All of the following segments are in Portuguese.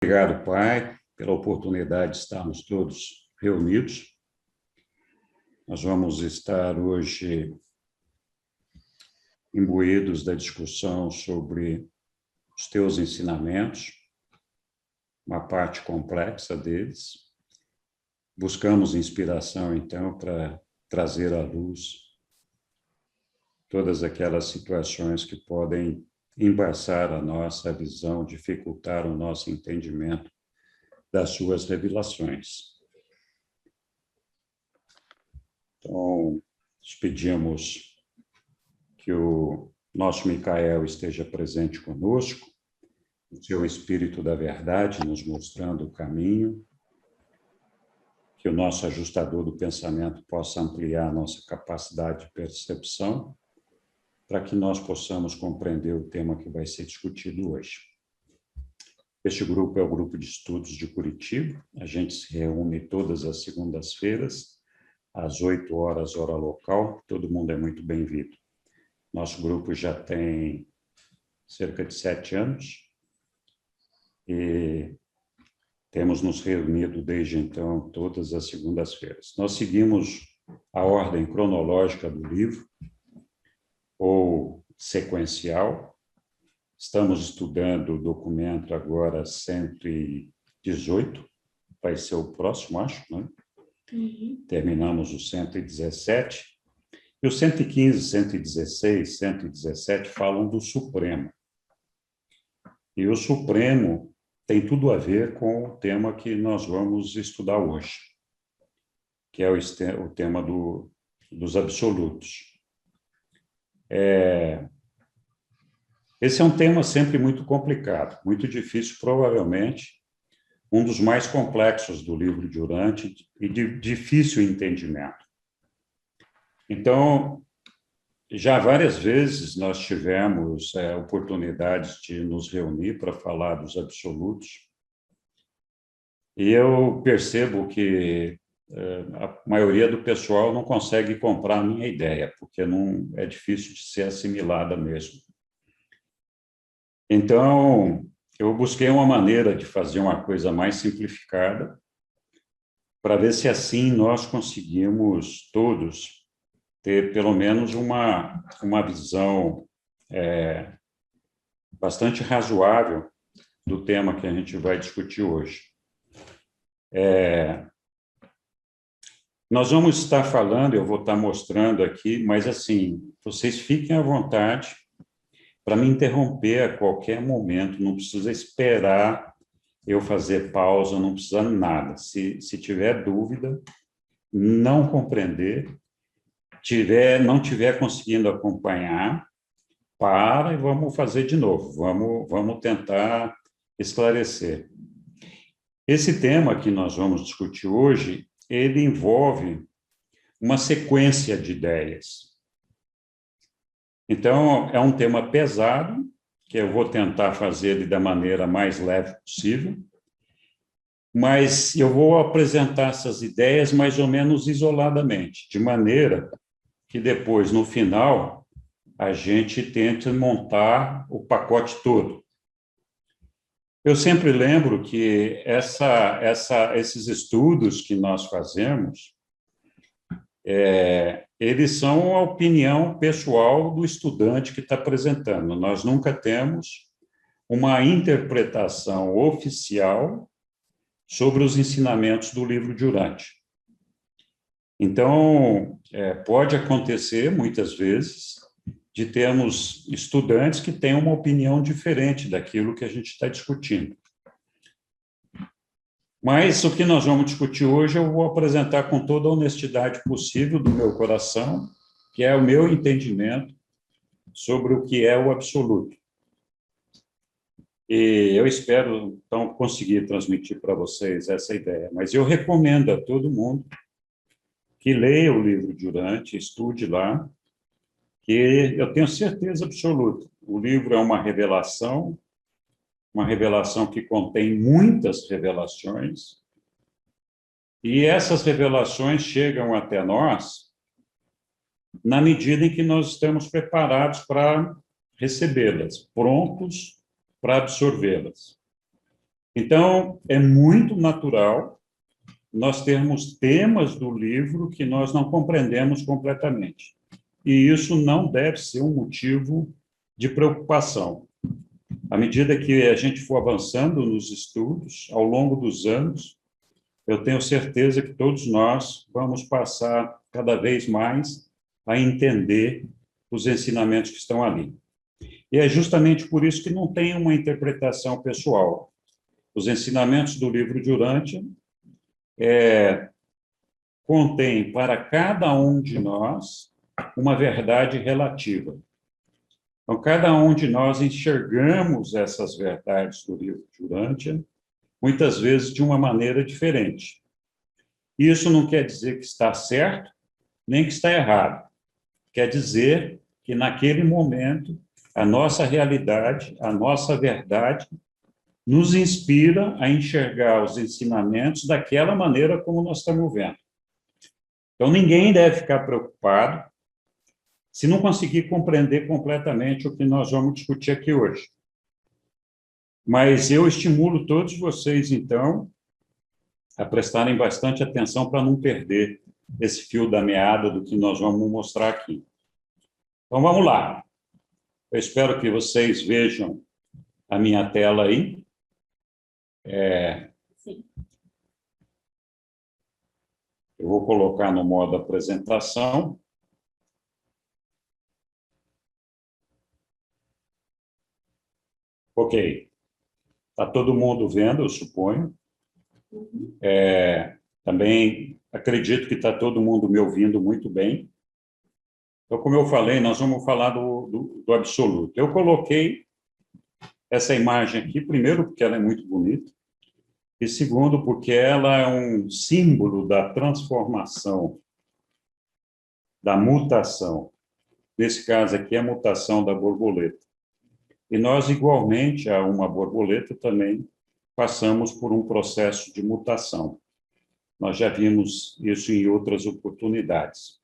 Obrigado, Pai, pela oportunidade de estarmos todos reunidos. Nós vamos estar hoje imbuídos da discussão sobre os teus ensinamentos, uma parte complexa deles. Buscamos inspiração, então, para trazer à luz todas aquelas situações que podem embaçar a nossa visão, dificultar o nosso entendimento das suas revelações. Então, pedimos que o nosso Micael esteja presente conosco, o seu Espírito da Verdade nos mostrando o caminho, que o nosso ajustador do pensamento possa ampliar a nossa capacidade de percepção, para que nós possamos compreender o tema que vai ser discutido hoje. Este grupo é o Grupo de Estudos de Curitiba. A gente se reúne todas as segundas-feiras, às 8 horas, hora local. Todo mundo é muito bem-vindo. Nosso grupo já tem cerca de 7 anos e temos nos reunido desde então todas as segundas-feiras. Nós seguimos a ordem cronológica do livro, ou sequencial. Estamos estudando o documento agora 118, vai ser o próximo, acho, né? Terminamos o 117. E o 115, 116, 117 falam do Supremo. E o Supremo tem tudo a ver com o tema que nós vamos estudar hoje, que é o tema dos absolutos. Esse é um tema sempre muito complicado, muito difícil, provavelmente um dos mais complexos do livro de Urantia e de difícil entendimento. Então, já várias vezes nós tivemos oportunidades de nos reunir para falar dos absolutos, e eu percebo que a maioria do pessoal não consegue comprar a minha ideia, porque não é difícil de ser assimilada mesmo. Então, eu busquei uma maneira de fazer uma coisa mais simplificada, para ver se assim nós conseguimos todos ter pelo menos uma visão bastante razoável do tema que a gente vai discutir hoje. Nós vamos estar falando, eu vou estar mostrando aqui, mas assim, vocês fiquem à vontade para me interromper a qualquer momento, não precisa esperar eu fazer pausa, não precisa nada. Se tiver dúvida, não compreender, não tiver conseguindo acompanhar, para e vamos fazer de novo, vamos tentar esclarecer. Esse tema que nós vamos discutir hoje, ele envolve uma sequência de ideias. Então, é um tema pesado, que eu vou tentar fazer ele da maneira mais leve possível, mas eu vou apresentar essas ideias mais ou menos isoladamente, de maneira que depois, no final, a gente tente montar o pacote todo. Eu sempre lembro que esses estudos que nós fazemos, eles são a opinião pessoal do estudante que está apresentando. Nós nunca temos uma interpretação oficial sobre os ensinamentos do livro de Urantia. Então, pode acontecer, muitas vezes, de termos estudantes que têm uma opinião diferente daquilo que a gente está discutindo. Mas o que nós vamos discutir hoje eu vou apresentar com toda a honestidade possível do meu coração, que é o meu entendimento sobre o que é o absoluto. E eu espero, então, conseguir transmitir para vocês essa ideia. Mas eu recomendo a todo mundo que leia o livro de Urantia, estude lá, que eu tenho certeza absoluta. O livro é uma revelação que contém muitas revelações, e essas revelações chegam até nós na medida em que nós estamos preparados para recebê-las, prontos para absorvê-las. Então, é muito natural nós termos temas do livro que nós não compreendemos completamente. E isso não deve ser um motivo de preocupação. À medida que a gente for avançando nos estudos, ao longo dos anos, eu tenho certeza que todos nós vamos passar cada vez mais a entender os ensinamentos que estão ali. E é justamente por isso que não tem uma interpretação pessoal. Os ensinamentos do livro de Urântia contêm para cada um de nós uma verdade relativa. Então, cada um de nós enxergamos essas verdades do livro de Urântia, muitas vezes de uma maneira diferente. Isso não quer dizer que está certo, nem que está errado. Quer dizer que, naquele momento, a nossa realidade, a nossa verdade, nos inspira a enxergar os ensinamentos daquela maneira como nós estamos vendo. Então, ninguém deve ficar preocupado se não conseguir compreender completamente o que nós vamos discutir aqui hoje. Mas eu estimulo todos vocês, então, a prestarem bastante atenção para não perder esse fio da meada do que nós vamos mostrar aqui. Então, vamos lá. Eu espero que vocês vejam a minha tela aí. Sim. Eu vou colocar no modo apresentação. Ok. Está todo mundo vendo, eu suponho. Também acredito que está todo mundo me ouvindo muito bem. Então, como eu falei, nós vamos falar do absoluto. Eu coloquei essa imagem aqui, primeiro, porque ela é muito bonita, e segundo, porque ela é um símbolo da transformação, da mutação. Nesse caso aqui, a mutação da borboleta. E nós, igualmente a uma borboleta, também passamos por um processo de mutação. Nós já vimos isso em outras oportunidades.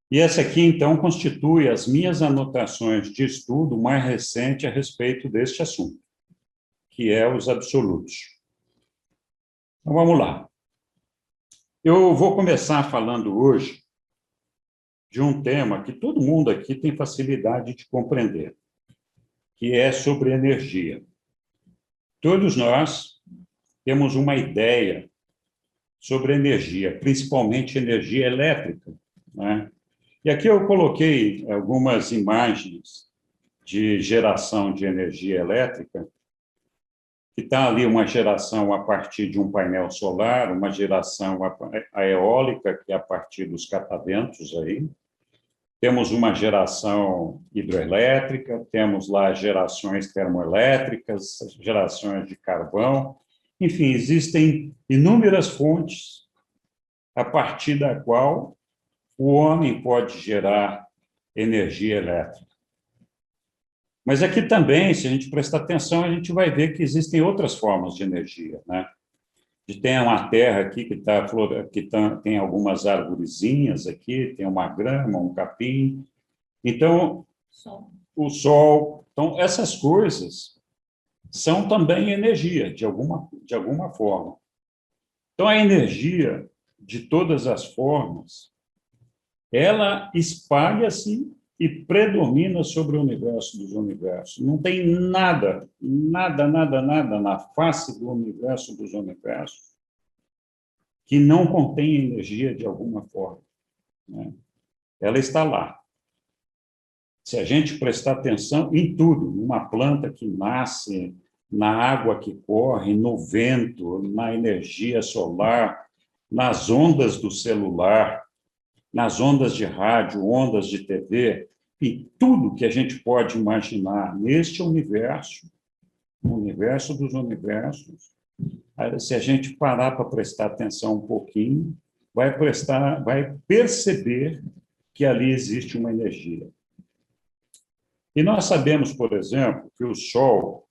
E essa aqui, então, constitui as minhas anotações de estudo mais recente a respeito deste assunto, que é os absolutos. Então, vamos lá. Eu vou começar falando hoje de um tema que todo mundo aqui tem facilidade de compreender, que é sobre energia. Todos nós temos uma ideia sobre energia, principalmente energia elétrica, né? E aqui eu coloquei algumas imagens de geração de energia elétrica, que está ali uma geração a partir de um painel solar, uma geração a eólica, que é a partir dos cataventos aí. Temos uma geração hidroelétrica, temos lá gerações termoelétricas, gerações de carvão. Enfim, existem inúmeras fontes a partir da qual o homem pode gerar energia elétrica. Mas aqui também, se a gente prestar atenção, a gente vai ver que existem outras formas de energia, né? Tem uma terra aqui tem algumas arvorezinhas aqui, tem uma grama, um capim. Então, o sol. Então, essas coisas são também energia, de alguma forma. Então, a energia, de todas as formas, ela espalha-se e predomina sobre o universo dos universos. Não tem nada na face do universo dos universos que não contém energia de alguma forma, né? Ela está lá. Se a gente prestar atenção em tudo, numa planta que nasce, na água que corre, no vento, na energia solar, nas ondas do celular, nas ondas de rádio, ondas de TV, e tudo que a gente pode imaginar neste universo, o universo dos universos, se a gente parar para prestar atenção um pouquinho, vai perceber que ali existe uma energia. E nós sabemos, por exemplo, que o Sol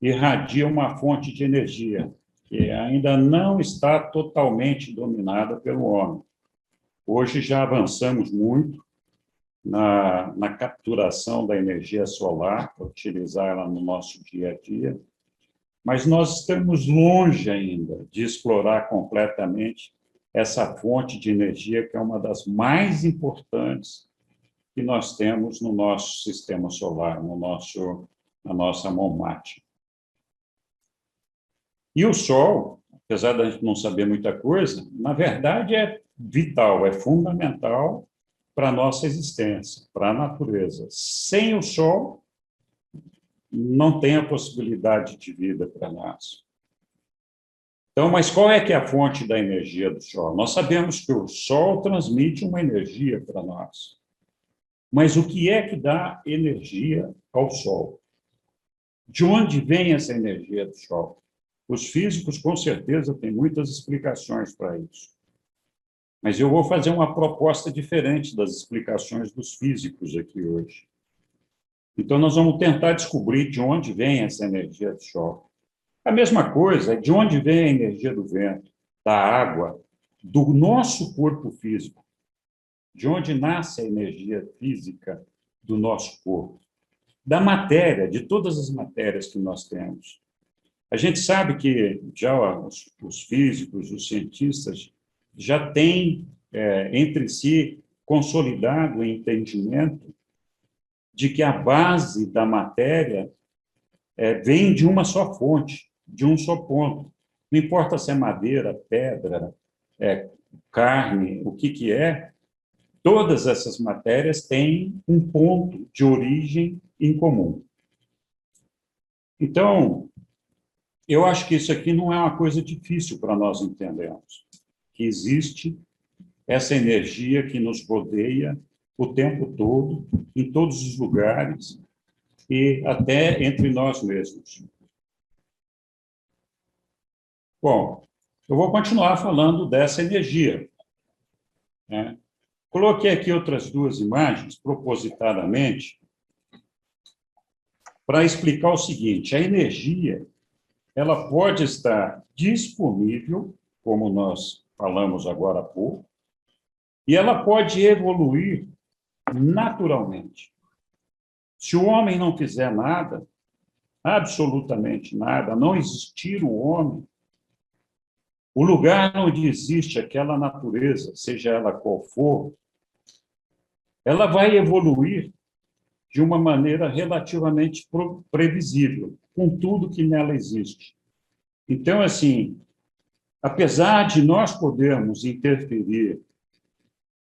irradia uma fonte de energia que ainda não está totalmente dominada pelo homem. Hoje já avançamos muito na capturação da energia solar, para utilizar ela no nosso dia a dia. mas nós estamos longe ainda de explorar completamente essa fonte de energia que é uma das mais importantes que nós temos no nosso sistema solar, na nossa mão mate. E o Sol, apesar da gente não saber muita coisa, na verdade é vital, é fundamental para a nossa existência, para a natureza. Sem o Sol, não tem a possibilidade de vida para nós. Então, mas qual é que é a fonte da energia do Sol? Nós sabemos que o Sol transmite uma energia para nós. Mas o que é que dá energia ao Sol? De onde vem essa energia do Sol? Os físicos, com certeza, têm muitas explicações para isso. Mas eu vou fazer uma proposta diferente das explicações dos físicos aqui hoje. Então, nós vamos tentar descobrir de onde vem essa energia do Sol. A mesma coisa é de onde vem a energia do vento, da água, do nosso corpo físico. De onde nasce a energia física do nosso corpo? Da matéria, de todas as matérias que nós temos. A gente sabe que já os físicos, os cientistas, já têm entre si consolidado o entendimento de que a base da matéria vem de uma só fonte, de um só ponto. Não importa se é madeira, pedra, carne, o que é, todas essas matérias têm um ponto de origem em comum. Então, eu acho que isso aqui não é uma coisa difícil para nós entendermos, que existe essa energia que nos rodeia o tempo todo, em todos os lugares, e até entre nós mesmos. Bom, eu vou continuar falando dessa energia, né? Coloquei aqui outras duas imagens, propositadamente, para explicar o seguinte: a energia ela pode estar disponível, como nós falamos agora há pouco, e ela pode evoluir naturalmente. Se o homem não fizer nada, absolutamente nada, não existir o homem, o lugar onde existe aquela natureza, seja ela qual for, ela vai evoluir de uma maneira relativamente previsível, com tudo que nela existe. Então, assim, apesar de nós podermos interferir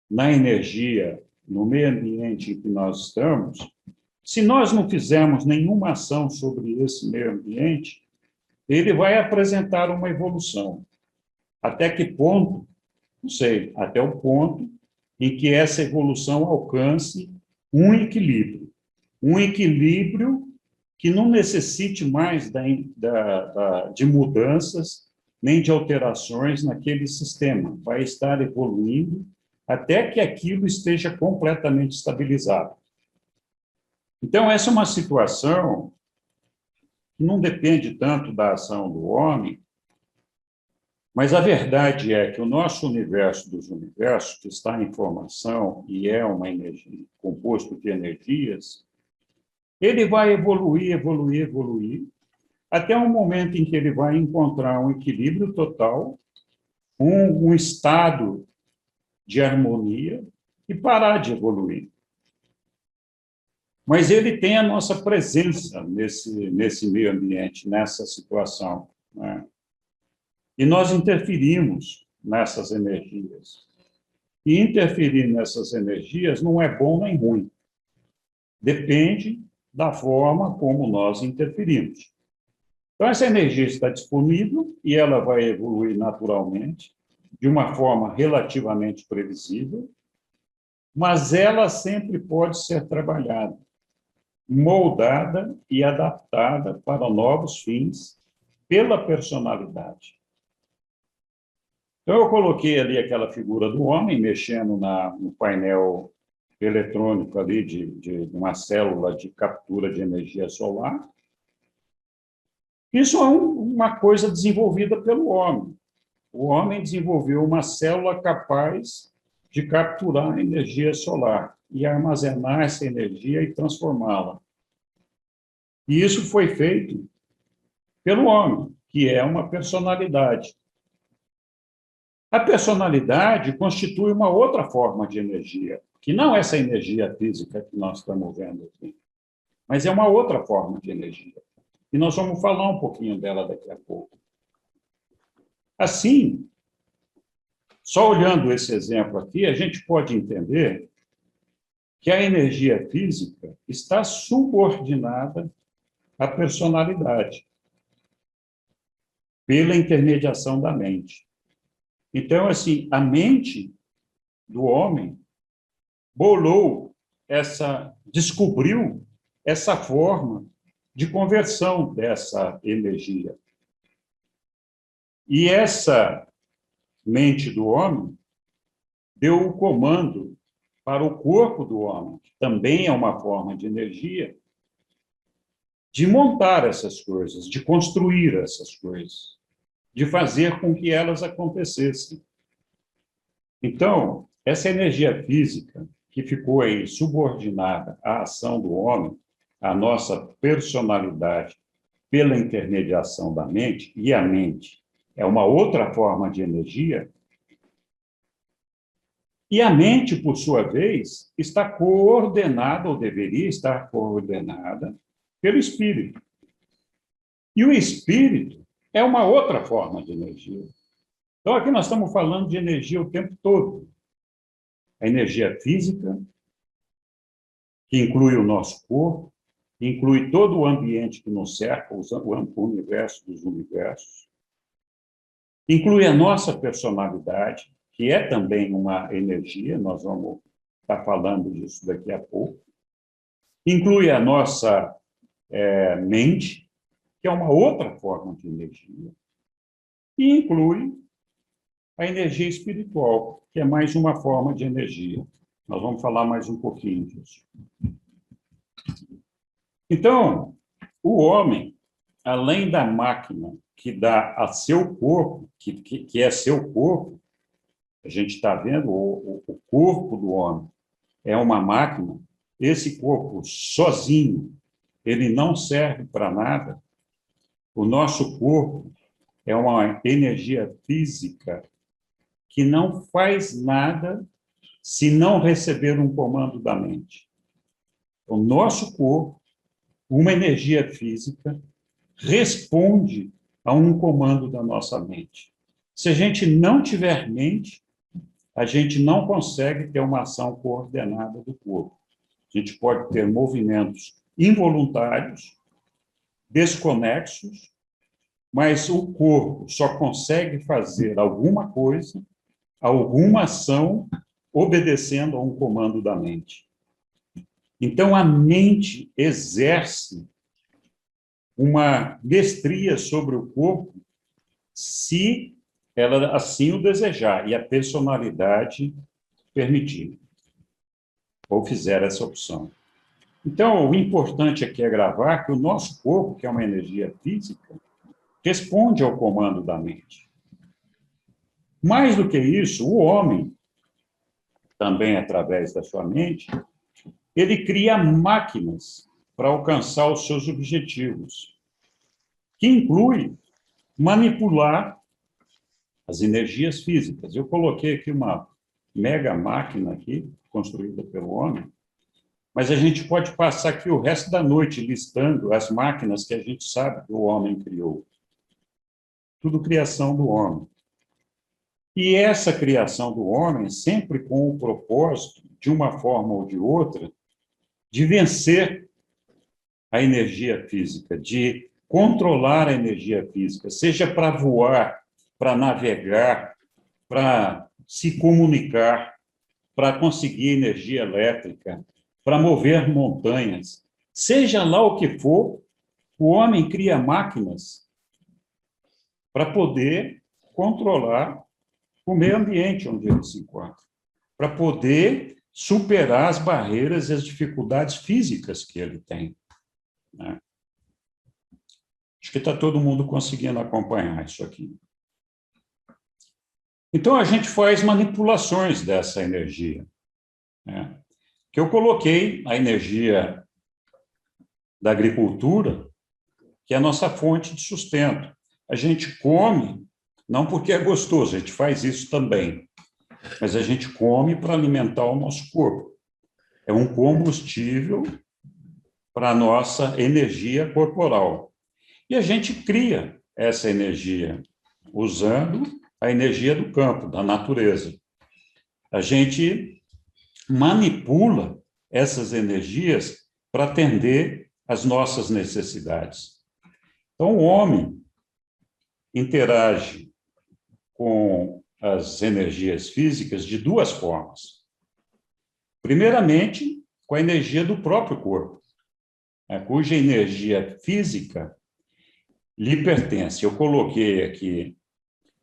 na energia, no meio ambiente em que nós estamos, se nós não fizermos nenhuma ação sobre esse meio ambiente, ele vai apresentar uma evolução. Até que ponto? Não sei, até o ponto em que essa evolução alcance um equilíbrio. Um equilíbrio que não necessite mais de mudanças nem de alterações naquele sistema. Vai estar evoluindo até que aquilo esteja completamente estabilizado. Então, essa é uma situação que não depende tanto da ação do homem, mas a verdade é que o nosso universo dos universos, que está em formação e é uma energia, composto de energias, ele vai evoluir, evoluir, evoluir, até um momento em que ele vai encontrar um equilíbrio total, um estado de harmonia e parar de evoluir. Mas ele tem a nossa presença nesse meio ambiente, nessa situação, né? E nós interferimos nessas energias. E interferir nessas energias não é bom nem ruim. Depende da forma como nós interferimos. Então, essa energia está disponível e ela vai evoluir naturalmente, de uma forma relativamente previsível, mas ela sempre pode ser trabalhada, moldada e adaptada para novos fins pela personalidade. Então, eu coloquei ali aquela figura do homem mexendo no painel eletrônico ali de uma célula de captura de energia solar. Isso é uma coisa desenvolvida pelo homem. O homem desenvolveu uma célula capaz de capturar a energia solar e armazenar essa energia e transformá-la. E isso foi feito pelo homem, que é uma personalidade. A personalidade constitui uma outra forma de energia, que não é essa energia física que nós estamos vendo aqui, mas é uma outra forma de energia. E nós vamos falar um pouquinho dela daqui a pouco. Assim, só olhando esse exemplo aqui, a gente pode entender que a energia física está subordinada à personalidade, pela intermediação da mente. Então, assim, a mente do homem descobriu essa forma de conversão dessa energia. E essa mente do homem deu o comando para o corpo do homem, que também é uma forma de energia, de montar essas coisas, de construir essas coisas, de fazer com que elas acontecessem. Então, essa energia física que ficou aí subordinada à ação do homem, à nossa personalidade, pela intermediação da mente, e a mente é uma outra forma de energia, e a mente, por sua vez, está coordenada, ou deveria estar coordenada, pelo espírito. E o espírito é uma outra forma de energia. Então, aqui nós estamos falando de energia o tempo todo. A energia física, que inclui o nosso corpo, inclui todo o ambiente que nos cerca, o universo dos universos, inclui a nossa personalidade, que é também uma energia, nós vamos estar falando disso daqui a pouco, inclui a nossa mente, que é uma outra forma de energia, e inclui a energia espiritual, que é mais uma forma de energia. Nós vamos falar mais um pouquinho disso. Então, o homem, além da máquina que dá a seu corpo, que é seu corpo, a gente está vendo o corpo do homem é uma máquina, esse corpo sozinho, ele não serve para nada. O nosso corpo é uma energia física que não faz nada se não receber um comando da mente. O nosso corpo, uma energia física, responde a um comando da nossa mente. Se a gente não tiver mente, a gente não consegue ter uma ação coordenada do corpo. A gente pode ter movimentos involuntários, desconexos, mas o corpo só consegue fazer alguma coisa, alguma ação, obedecendo a um comando da mente. Então, a mente exerce uma mestria sobre o corpo, se ela assim o desejar, e a personalidade permitir, ou fizer essa opção. Então, o importante aqui é gravar que o nosso corpo, que é uma energia física, responde ao comando da mente. Mais do que isso, o homem, também através da sua mente, ele cria máquinas para alcançar os seus objetivos, que inclui manipular as energias físicas. Eu coloquei aqui uma mega máquina aqui, construída pelo homem, mas a gente pode passar aqui o resto da noite listando as máquinas que a gente sabe que o homem criou. Tudo criação do homem. E essa criação do homem sempre com o propósito, de uma forma ou de outra, de vencer a energia física, de controlar a energia física, seja para voar, para navegar, para se comunicar, para conseguir energia elétrica, para mover montanhas. Seja lá o que for, o homem cria máquinas para poder controlar o meio ambiente onde ele se encontra, para poder superar as barreiras e as dificuldades físicas que ele tem, né? Acho que está todo mundo conseguindo acompanhar isso aqui. Então, a gente faz manipulações dessa energia, né? Que eu coloquei a energia da agricultura que é a nossa fonte de sustento. A gente come, não porque é gostoso, a gente faz isso também, mas a gente come para alimentar o nosso corpo. É um combustível para a nossa energia corporal. E a gente cria essa energia usando a energia do campo, da natureza. A gente manipula essas energias para atender às nossas necessidades. Então, o homem interage com as energias físicas de duas formas. Primeiramente, com a energia do próprio corpo, cuja energia física lhe pertence. Eu coloquei aqui,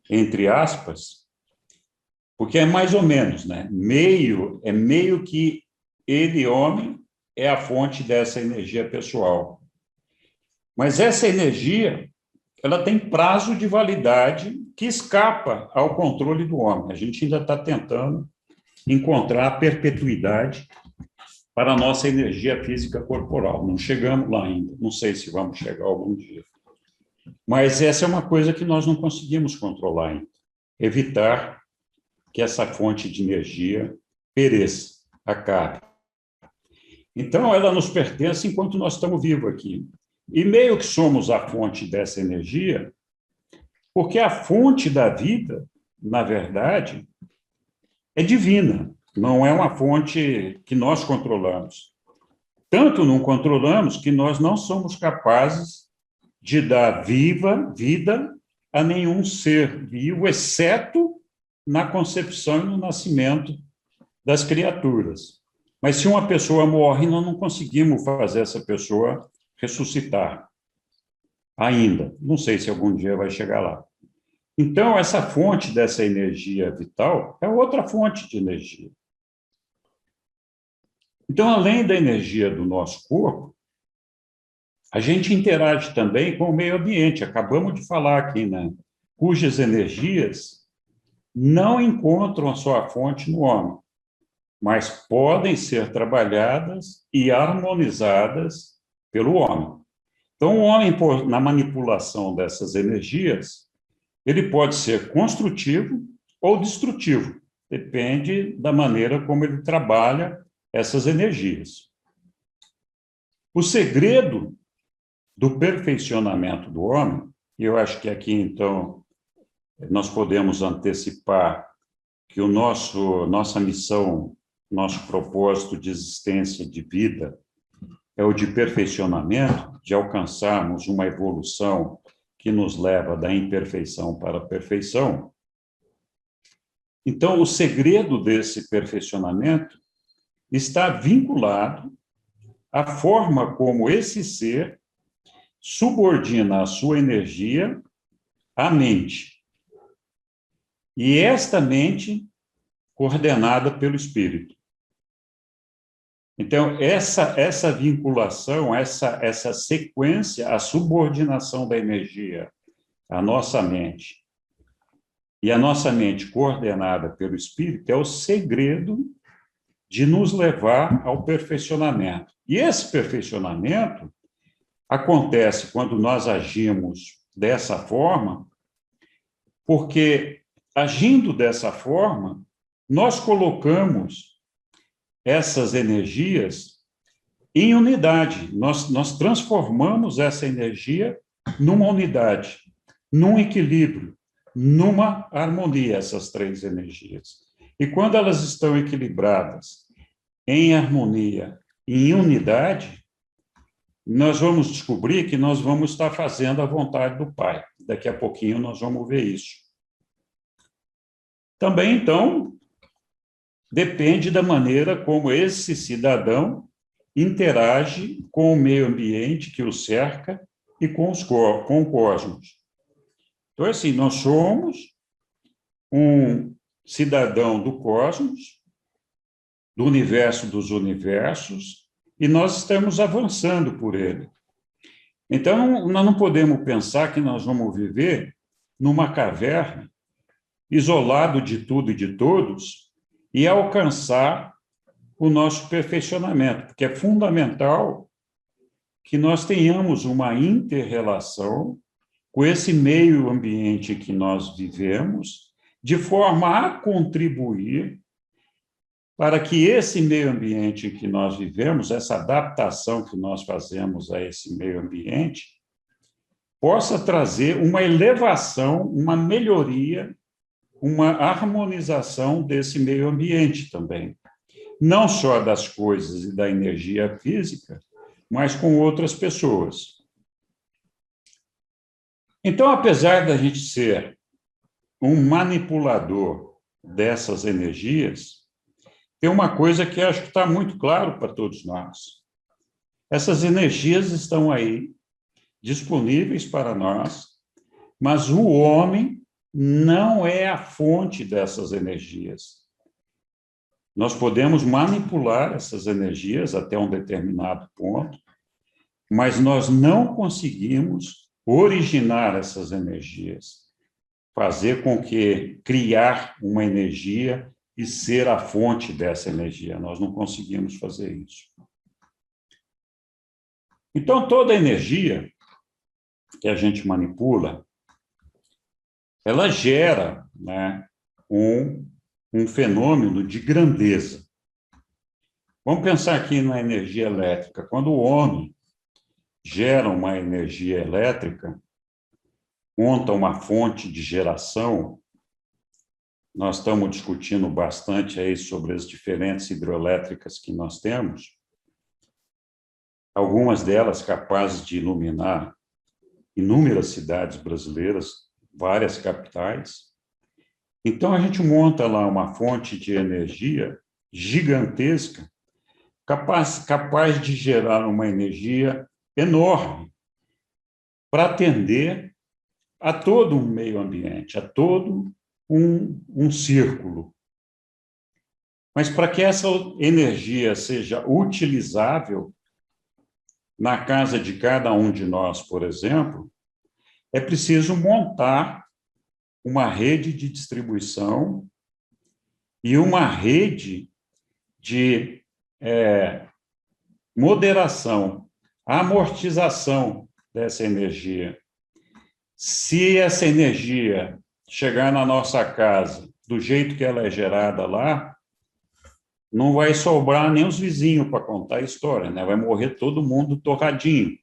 entre aspas, porque é mais ou menos, né? Meio que ele, homem, é a fonte dessa energia pessoal. Mas essa energia, ela tem prazo de validade que escapa ao controle do homem. A gente ainda está tentando encontrar a perpetuidade para a nossa energia física corporal. Não chegamos lá ainda, não sei se vamos chegar algum dia. Mas essa é uma coisa que nós não conseguimos controlar ainda. Evitar que essa fonte de energia pereça, acabe. Então, ela nos pertence enquanto nós estamos vivos aqui. E meio que somos a fonte dessa energia, porque a fonte da vida, na verdade, é divina, não é uma fonte que nós controlamos. Tanto não controlamos que nós não somos capazes de dar vida a nenhum ser vivo, exceto na concepção e no nascimento das criaturas. Mas se uma pessoa morre, nós não conseguimos fazer essa pessoa ressuscitar ainda. Não sei se algum dia vai chegar lá. Então, essa fonte dessa energia vital é outra fonte de energia. Então, além da energia do nosso corpo, a gente interage também com o meio ambiente. Acabamos de falar aqui, né? Cujas energias não encontram a sua fonte no homem, mas podem ser trabalhadas e harmonizadas pelo homem. Então, o homem, na manipulação dessas energias, ele pode ser construtivo ou destrutivo, depende da maneira como ele trabalha essas energias. O segredo do perfeccionamento do homem, e eu acho que aqui, então, nós podemos antecipar que nossa missão, nosso propósito de existência, de vida, é o de perfeccionamento, de alcançarmos uma evolução que nos leva da imperfeição para a perfeição. Então, o segredo desse perfeccionamento está vinculado à forma como esse ser subordina a sua energia à mente. E esta mente coordenada pelo espírito. Então, essa vinculação, essa sequência, a subordinação da energia à nossa mente, e a nossa mente coordenada pelo espírito, é o segredo de nos levar ao perfeccionamento. E esse perfeccionamento acontece quando nós agimos dessa forma, porque, agindo dessa forma, nós colocamos essas energias em unidade. Nós transformamos essa energia numa unidade, num equilíbrio, numa harmonia, essas três energias. E quando elas estão equilibradas, em harmonia e em unidade, nós vamos descobrir que nós vamos estar fazendo a vontade do Pai. Daqui a pouquinho nós vamos ver isso. Também, então, depende da maneira como esse cidadão interage com o meio ambiente que o cerca e com o cosmos. Então, assim, nós somos um cidadão do cosmos, do universo dos universos, e nós estamos avançando por ele. Então, nós não podemos pensar que nós vamos viver numa caverna, isolado de tudo e de todos, e alcançar o nosso perfeccionamento, porque é fundamental que nós tenhamos uma inter-relação com esse meio ambiente que nós vivemos, de forma a contribuir para que esse meio ambiente em que nós vivemos, essa adaptação que nós fazemos a esse meio ambiente, possa trazer uma elevação, uma melhoria, uma harmonização desse meio ambiente também. Não só das coisas e da energia física, mas com outras pessoas. Então, apesar da gente ser um manipulador dessas energias, tem uma coisa que acho que está muito claro para todos nós. Essas energias estão aí, disponíveis para nós, mas o homem não é a fonte dessas energias. Nós podemos manipular essas energias até um determinado ponto, mas nós não conseguimos originar essas energias, fazer com que criar uma energia e ser a fonte dessa energia. Nós não conseguimos fazer isso. Então, toda energia que a gente manipula, ela gera, né, um fenômeno de grandeza. Vamos pensar aqui na energia elétrica. Quando o homem gera uma energia elétrica, monta uma fonte de geração, nós estamos discutindo bastante aí sobre as diferentes hidrelétricas que nós temos, algumas delas capazes de iluminar inúmeras cidades brasileiras, várias capitais. Então, a gente monta lá uma fonte de energia gigantesca, capaz de gerar uma energia enorme para atender a todo um meio ambiente, a todo um círculo. Mas para que essa energia seja utilizável na casa de cada um de nós, por exemplo, é preciso montar uma rede de distribuição e uma rede de moderação, amortização dessa energia. Se essa energia chegar na nossa casa do jeito que ela é gerada lá, não vai sobrar nem os vizinhos para contar a história, né? Vai morrer todo mundo torradinho.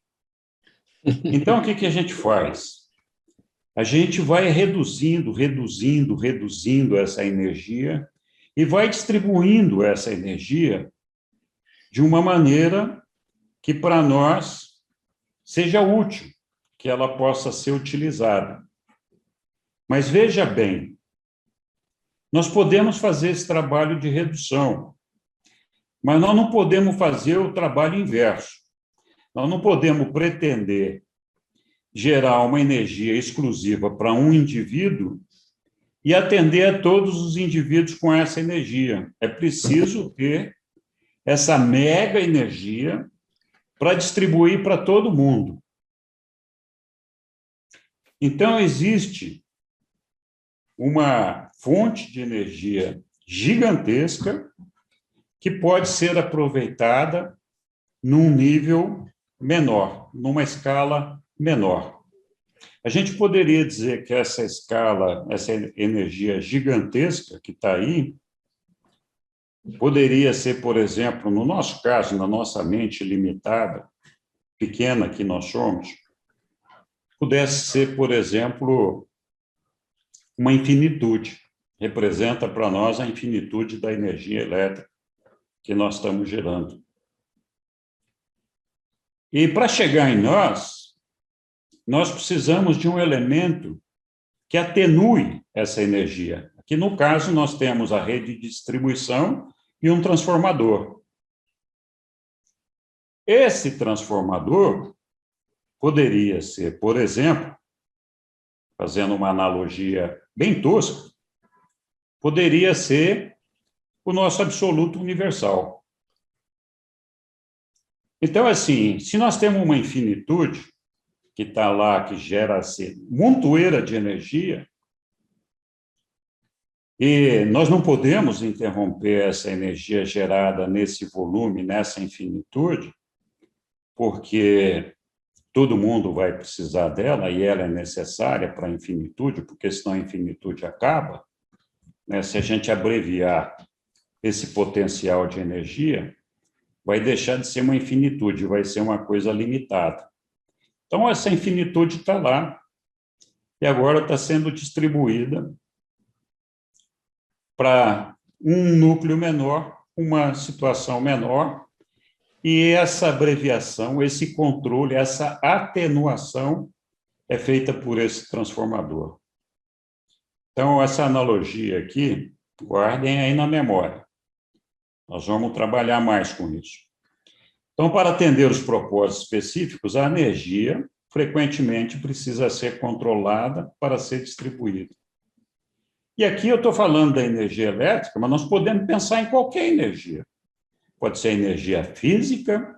Então, o que a gente faz? A gente vai reduzindo essa energia e vai distribuindo essa energia de uma maneira que, para nós, seja útil, que ela possa ser utilizada. Mas veja bem, nós podemos fazer esse trabalho de redução, mas nós não podemos fazer o trabalho inverso. Nós não podemos pretender gerar uma energia exclusiva para um indivíduo e atender a todos os indivíduos com essa energia. É preciso ter essa mega energia para distribuir para todo mundo. Então, existe uma fonte de energia gigantesca que pode ser aproveitada num nível menor, numa escala menor. A gente poderia dizer que essa escala, essa energia gigantesca que está aí, poderia ser, por exemplo, no nosso caso, na nossa mente limitada, pequena que nós somos, pudesse ser, por exemplo, uma infinitude. Representa para nós a infinitude da energia elétrica que nós estamos gerando. E para chegar em nós precisamos de um elemento que atenue essa energia. Aqui, no caso, nós temos a rede de distribuição e um transformador. Esse transformador poderia ser, por exemplo, fazendo uma analogia bem tosca, poderia ser o nosso absoluto universal. Então, assim, se nós temos uma infinitude que está lá, que gera essa montoeira de energia, e nós não podemos interromper essa energia gerada nesse volume, nessa infinitude, porque todo mundo vai precisar dela e ela é necessária para a infinitude, porque senão a infinitude acaba, né? Se a gente abreviar esse potencial de energia, vai deixar de ser uma infinitude, vai ser uma coisa limitada. Então, essa infinitude está lá e agora está sendo distribuída para um núcleo menor, uma situação menor, e essa abreviação, esse controle, essa atenuação é feita por esse transformador. Então, essa analogia aqui, guardem aí na memória. Nós vamos trabalhar mais com isso. Então, para atender os propósitos específicos, a energia frequentemente precisa ser controlada para ser distribuída. E aqui eu estou falando da energia elétrica, mas nós podemos pensar em qualquer energia. Pode ser a energia física,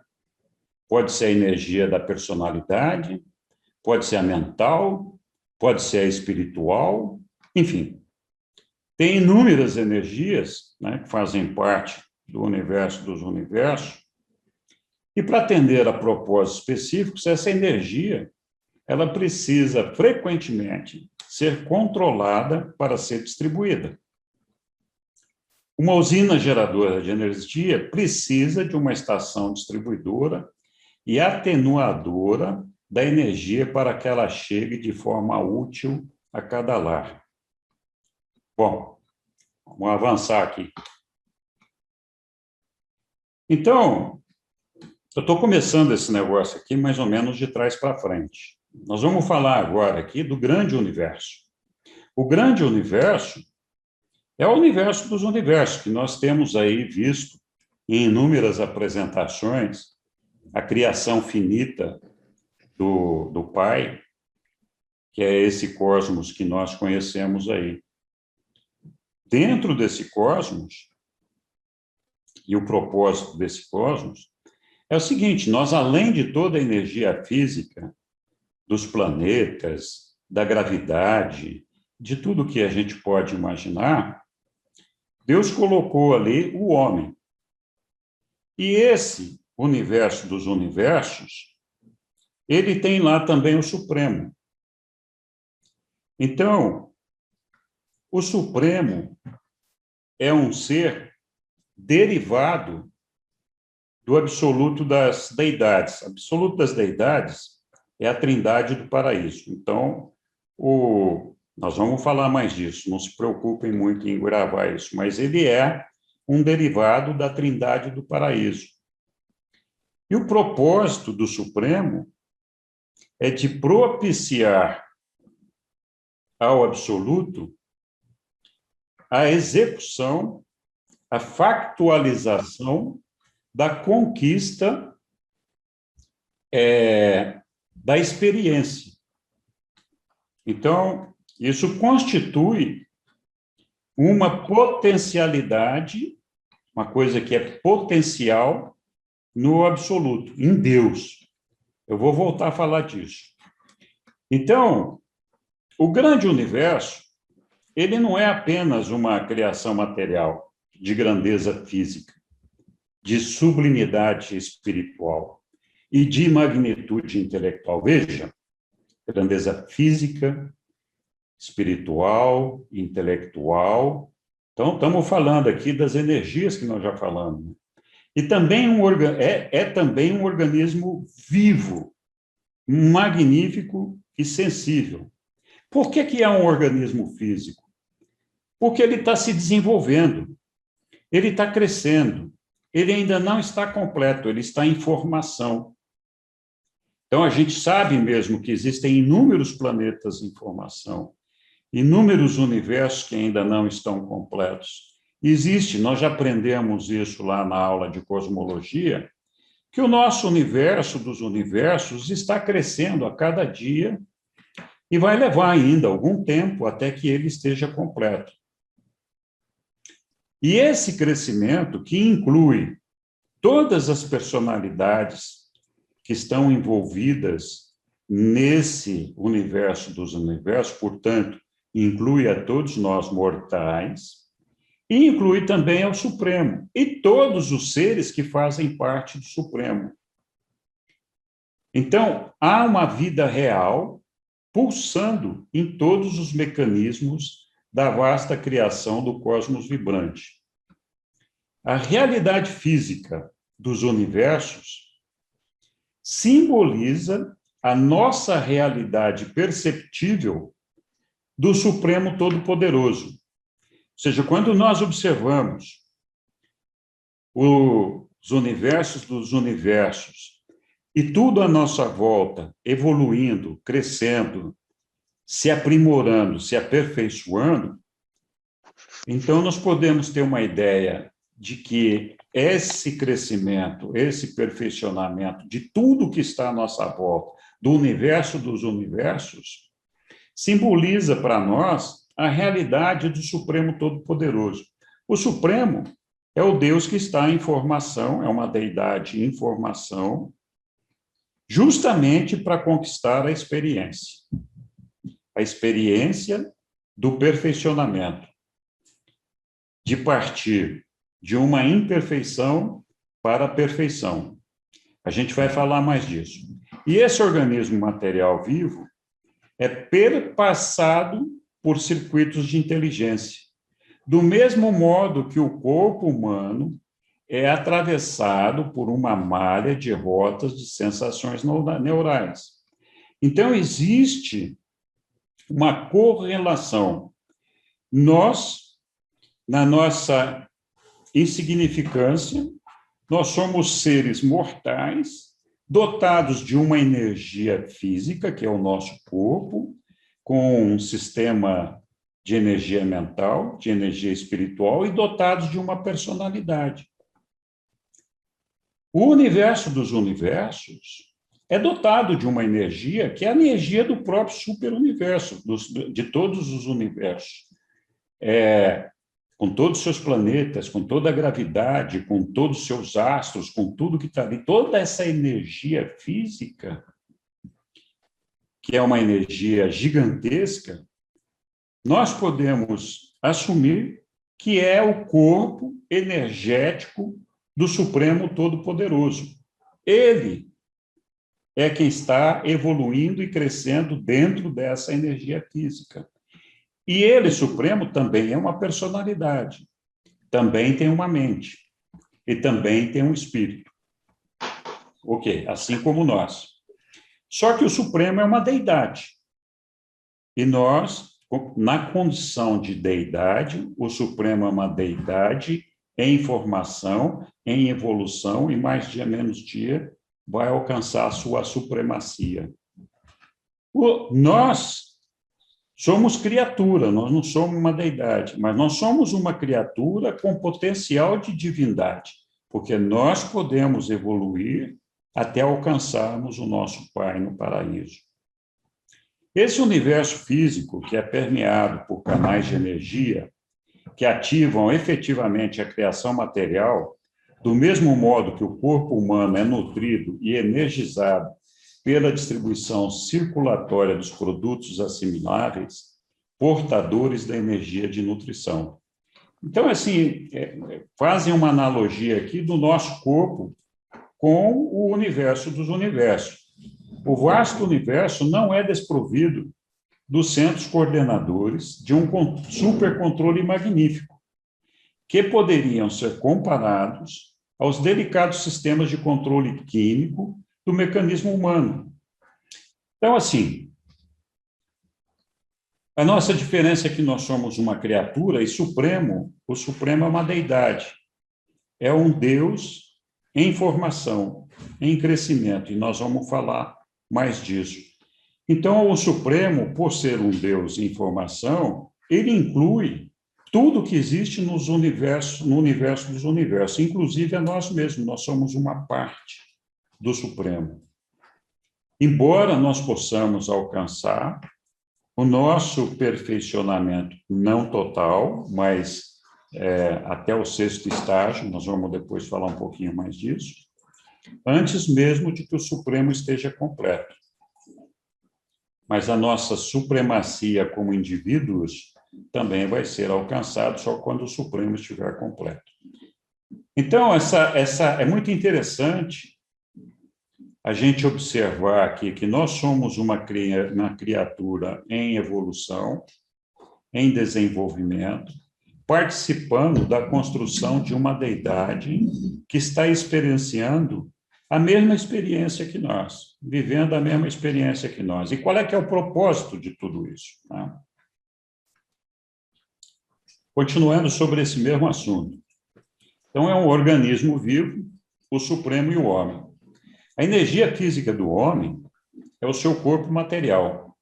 pode ser a energia da personalidade, pode ser a mental, pode ser a espiritual, enfim. Tem inúmeras energias, né, que fazem parte do universo dos universos, e para atender a propósitos específicos, essa energia ela precisa frequentemente ser controlada para ser distribuída. Uma usina geradora de energia precisa de uma estação distribuidora e atenuadora da energia para que ela chegue de forma útil a cada lar. Bom, vamos avançar aqui. Então, eu estou começando esse negócio aqui mais ou menos de trás para frente. Nós vamos falar agora aqui do grande universo. O grande universo é o universo dos universos, que nós temos aí visto em inúmeras apresentações, a criação finita do Pai, que é esse cosmos que nós conhecemos aí. Dentro desse cosmos, e o propósito desse cosmos, é o seguinte: nós, além de toda a energia física, dos planetas, da gravidade, de tudo que a gente pode imaginar, Deus colocou ali o homem. E esse universo dos universos, ele tem lá também o Supremo. Então, o Supremo é um ser derivado do absoluto das deidades. O absoluto das deidades é a trindade do paraíso. Então, nós vamos falar mais disso, não se preocupem muito em gravar isso, mas ele é um derivado da trindade do paraíso. E o propósito do Supremo é de propiciar ao absoluto a execução, a factualização da conquista da experiência. Então, isso constitui uma potencialidade, uma coisa que é potencial no absoluto, em Deus. Eu vou voltar a falar disso. Então, o grande universo, ele não é apenas uma criação material de grandeza física, de sublimidade espiritual e de magnitude intelectual. Veja, grandeza física, espiritual, intelectual. Então, estamos falando aqui das energias que nós já falamos. E também também um organismo vivo, magnífico e sensível. Por que é um organismo físico? Porque ele está se desenvolvendo, ele está crescendo, ele ainda não está completo, ele está em formação. Então, a gente sabe mesmo que existem inúmeros planetas em formação, inúmeros universos que ainda não estão completos. Existe, nós já aprendemos isso lá na aula de cosmologia, que o nosso universo dos universos está crescendo a cada dia e vai levar ainda algum tempo até que ele esteja completo. E esse crescimento, que inclui todas as personalidades que estão envolvidas nesse universo dos universos, portanto, inclui a todos nós mortais, e inclui também ao Supremo, e todos os seres que fazem parte do Supremo. Então, há uma vida real pulsando em todos os mecanismos da vasta criação do cosmos vibrante. A realidade física dos universos simboliza a nossa realidade perceptível do Supremo Todo-Poderoso. Ou seja, quando nós observamos os universos dos universos e tudo à nossa volta evoluindo, crescendo, se aprimorando, se aperfeiçoando, então nós podemos ter uma ideia de que esse crescimento, esse perfeccionamento de tudo que está à nossa volta, do universo dos universos, simboliza para nós a realidade do Supremo Todo-Poderoso. O Supremo é o Deus que está em formação, é uma deidade em formação, justamente para conquistar a experiência do perfeccionamento, de partir de uma imperfeição para a perfeição. A gente vai falar mais disso. E esse organismo material vivo é perpassado por circuitos de inteligência, do mesmo modo que o corpo humano é atravessado por uma malha de rotas de sensações neurais. Então, existe uma correlação. Nós, na nossa insignificância, nós somos seres mortais, dotados de uma energia física, que é o nosso corpo, com um sistema de energia mental, de energia espiritual, e dotados de uma personalidade. O universo dos universos é dotado de uma energia que é a energia do próprio superuniverso, de todos os universos. Com todos os seus planetas, com toda a gravidade, com todos os seus astros, com tudo que está ali, toda essa energia física, que é uma energia gigantesca, nós podemos assumir que é o corpo energético do Supremo Todo-Poderoso. Ele é quem está evoluindo e crescendo dentro dessa energia física. E ele, Supremo, também é uma personalidade, também tem uma mente e também tem um espírito. Ok, assim como nós. Só que o Supremo é uma deidade. E nós, na condição de deidade, o Supremo é uma deidade em formação, em evolução, e mais dia menos dia vai alcançar a sua supremacia. Nós somos criatura, nós não somos uma deidade, mas nós somos uma criatura com potencial de divindade, porque nós podemos evoluir até alcançarmos o nosso Pai no paraíso. Esse universo físico, que é permeado por canais de energia, que ativam efetivamente a criação material, do mesmo modo que o corpo humano é nutrido e energizado pela distribuição circulatória dos produtos assimiláveis, portadores da energia de nutrição. Então, assim, fazem uma analogia aqui do nosso corpo com o universo dos universos. O vasto universo não é desprovido dos centros coordenadores de um supercontrole magnífico, que poderiam ser comparados aos delicados sistemas de controle químico do mecanismo humano. Então, assim, a nossa diferença é que nós somos uma criatura e o Supremo é uma deidade. É um Deus em formação, em crescimento, e nós vamos falar mais disso. Então, o Supremo, por ser um Deus em formação, ele inclui tudo que existe no universo dos universos, inclusive a nós mesmos, nós somos uma parte do Supremo. Embora nós possamos alcançar o nosso perfeccionamento não total, mas até o 6º estágio, nós vamos depois falar um pouquinho mais disso, antes mesmo de que o Supremo esteja completo. Mas a nossa supremacia como indivíduos também vai ser alcançada só quando o Supremo estiver completo. Então, essa é muito interessante a gente observar aqui que nós somos uma criatura em evolução, em desenvolvimento, participando da construção de uma deidade que está experienciando a mesma experiência que nós, vivendo a mesma experiência que nós. E qual é que é o propósito de tudo isso, né? Continuando sobre esse mesmo assunto. Então, é um organismo vivo, o Supremo e o homem. A energia física do homem é o seu corpo material.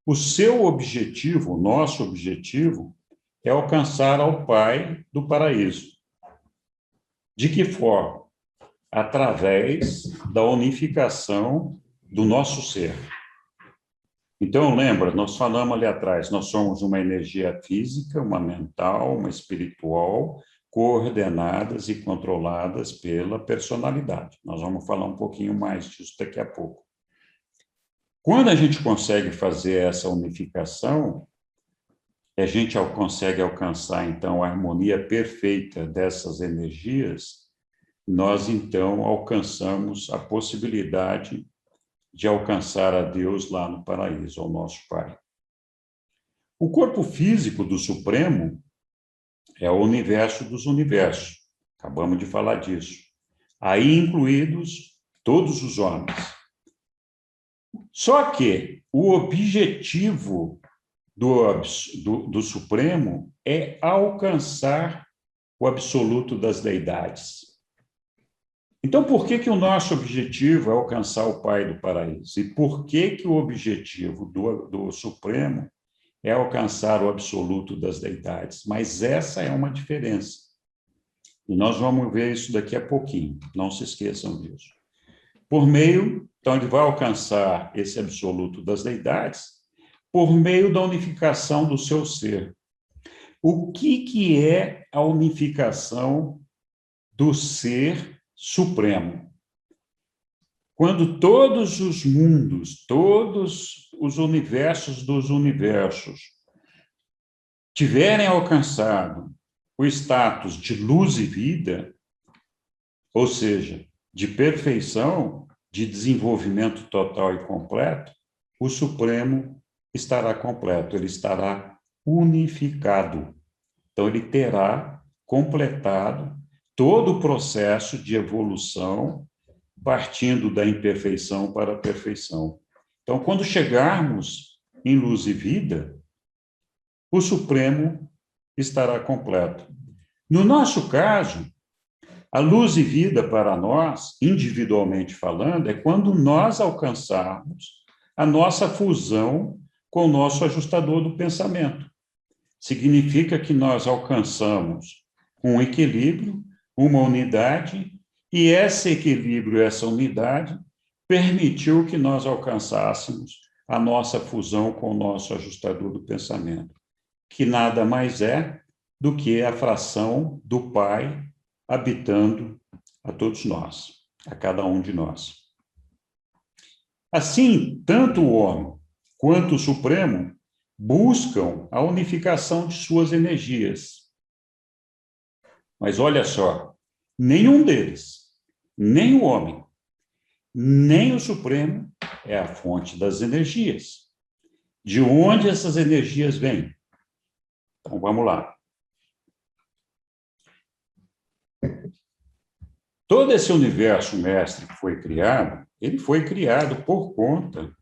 O seu objetivo, o nosso objetivo, é alcançar ao Pai do paraíso. De que forma? Através da unificação do nosso ser. Então, lembra, nós falamos ali atrás, nós somos uma energia física, uma mental, uma espiritual, coordenadas e controladas pela personalidade. Nós vamos falar um pouquinho mais disso daqui a pouco. Quando a gente consegue fazer essa unificação, a gente consegue alcançar, então, a harmonia perfeita dessas energias, nós, então, alcançamos a possibilidade de alcançar a Deus lá no paraíso, ao nosso Pai. O corpo físico do Supremo é o universo dos universos. Acabamos de falar disso. Aí incluídos todos os homens. Só que o objetivo do Supremo é alcançar o absoluto das deidades. Então, por que o nosso objetivo é alcançar o Pai do paraíso? E por que o objetivo do Supremo é alcançar o absoluto das deidades? Mas essa é uma diferença. E nós vamos ver isso daqui a pouquinho. Não se esqueçam disso. Então, ele vai alcançar esse absoluto das deidades por meio da unificação do seu ser. O que é a unificação do ser supremo? Quando todos os mundos, todos os universos dos universos tiverem alcançado o status de luz e vida, ou seja, de perfeição, de desenvolvimento total e completo, o Supremo estará completo, ele estará unificado. Então, ele terá completado todo o processo de evolução, partindo da imperfeição para a perfeição. Então, quando chegarmos em luz e vida, o Supremo estará completo. No nosso caso, a luz e vida para nós, individualmente falando, é quando nós alcançarmos a nossa fusão com o nosso ajustador do pensamento. Significa que nós alcançamos um equilíbrio, uma unidade, e esse equilíbrio, essa unidade, permitiu que nós alcançássemos a nossa fusão com o nosso ajustador do pensamento, que nada mais é do que a fração do Pai habitando a todos nós, a cada um de nós. Assim, tanto o homem quanto o Supremo buscam a unificação de suas energias. Mas olha só, nenhum deles, nem o homem, nem o Supremo é a fonte das energias. De onde essas energias vêm? Então, vamos lá. Todo esse universo mestre que foi criado, ele foi criado por conta,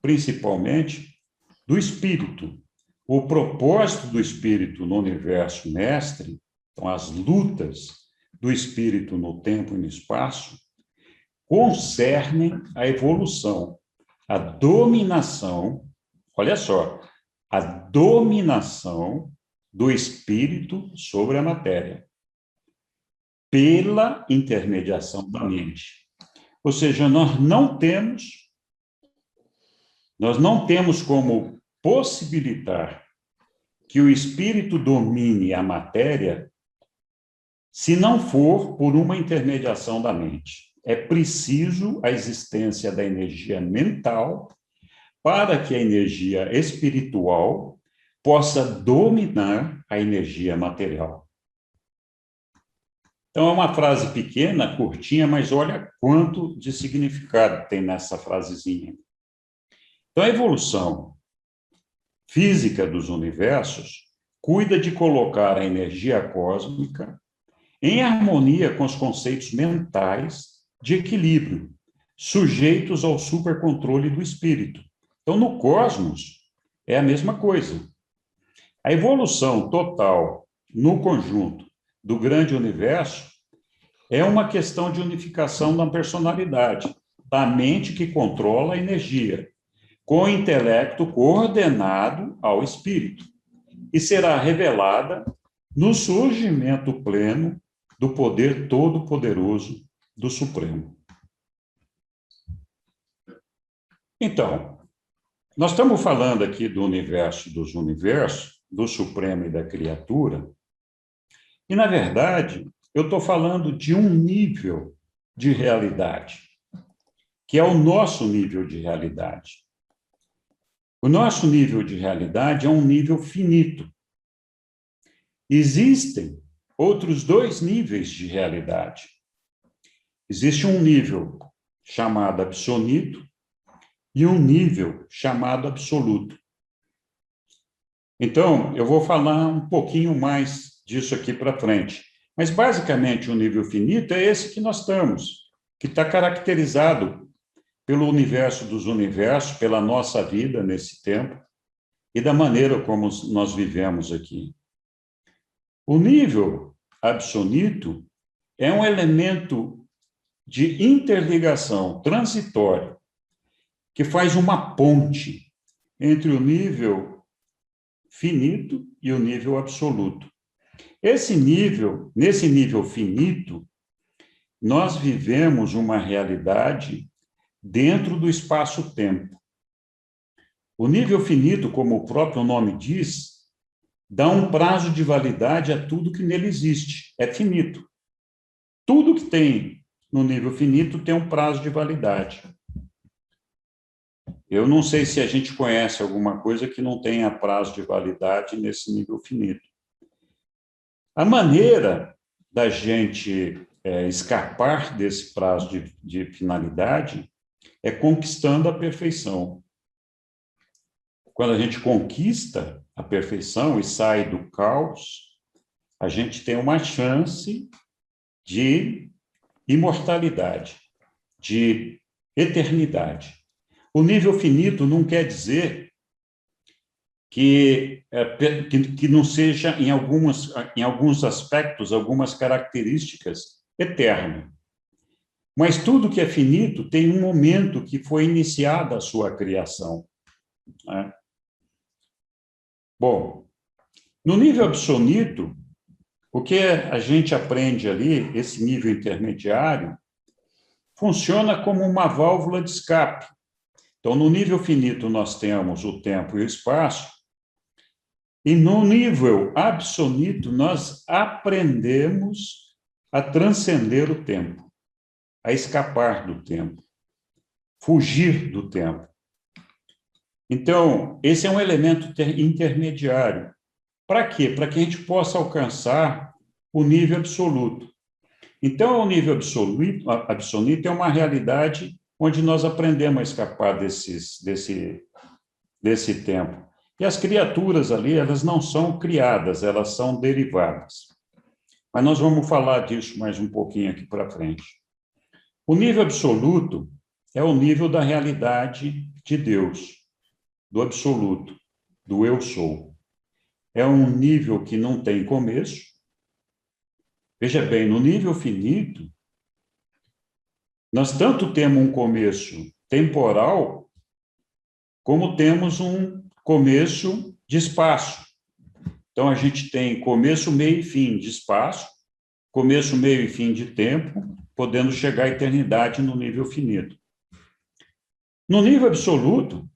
principalmente, do espírito. O propósito do espírito no universo mestre, então as lutas do espírito no tempo e no espaço, concernem a evolução, a dominação, olha só, a dominação do espírito sobre a matéria, pela intermediação da mente. Ou seja, nós não temos como possibilitar que o espírito domine a matéria se não for por uma intermediação da mente. É preciso a existência da energia mental para que a energia espiritual possa dominar a energia material. Então, é uma frase pequena, curtinha, mas olha quanto de significado tem nessa frasezinha. Então, a evolução física dos universos cuida de colocar a energia cósmica em harmonia com os conceitos mentais de equilíbrio, sujeitos ao supercontrole do espírito. Então, no cosmos, é a mesma coisa. A evolução total, no conjunto do grande universo, é uma questão de unificação da personalidade, da mente que controla a energia, com o intelecto coordenado ao espírito, e será revelada no surgimento pleno do poder todo-poderoso do Supremo. Então, nós estamos falando aqui do universo dos universos, do Supremo e da criatura, e, na verdade, eu estou falando de um nível de realidade, que é o nosso nível de realidade. O nosso nível de realidade é um nível finito. Existem outros dois níveis de realidade. Existe um nível chamado absonito e um nível chamado absoluto. Então, eu vou falar um pouquinho mais disso aqui para frente. Mas, basicamente, o nível finito é esse que nós estamos, que está caracterizado pelo universo dos universos, pela nossa vida nesse tempo e da maneira como nós vivemos aqui. O nível absonito é um elemento de interligação transitório que faz uma ponte entre o nível finito e o nível absoluto. Nesse nível finito, nós vivemos uma realidade dentro do espaço-tempo. O nível finito, como o próprio nome diz, dá um prazo de validade a tudo que nele existe. É finito. Tudo que tem no nível finito tem um prazo de validade. Eu não sei se a gente conhece alguma coisa que não tenha prazo de validade nesse nível finito. A maneira da gente escapar desse prazo de finalidade é conquistando a perfeição. Quando a gente conquista a perfeição e sai do caos, a gente tem uma chance de imortalidade, de eternidade. O nível finito não quer dizer que não seja, em alguns aspectos, algumas características, eterno. Mas tudo que é finito tem um momento que foi iniciada a sua criação, né? Bom, no nível absoluto, o que a gente aprende ali, esse nível intermediário, funciona como uma válvula de escape. Então, no nível finito, nós temos o tempo e o espaço, e no nível absoluto, nós aprendemos a transcender o tempo, a escapar do tempo, fugir do tempo. Então, esse é um elemento intermediário. Para quê? Para que a gente possa alcançar o nível absoluto. Então, o nível absoluto é uma realidade onde nós aprendemos a escapar desse tempo. E as criaturas ali, elas não são criadas, elas são derivadas. Mas nós vamos falar disso mais um pouquinho aqui para frente. O nível absoluto é o nível da realidade de Deus, do absoluto, do eu sou. É um nível que não tem começo. Veja bem, no nível finito, nós tanto temos um começo temporal, como temos um começo de espaço. Então, a gente tem começo, meio e fim de espaço, começo, meio e fim de tempo, podendo chegar à eternidade no nível finito. No nível absoluto,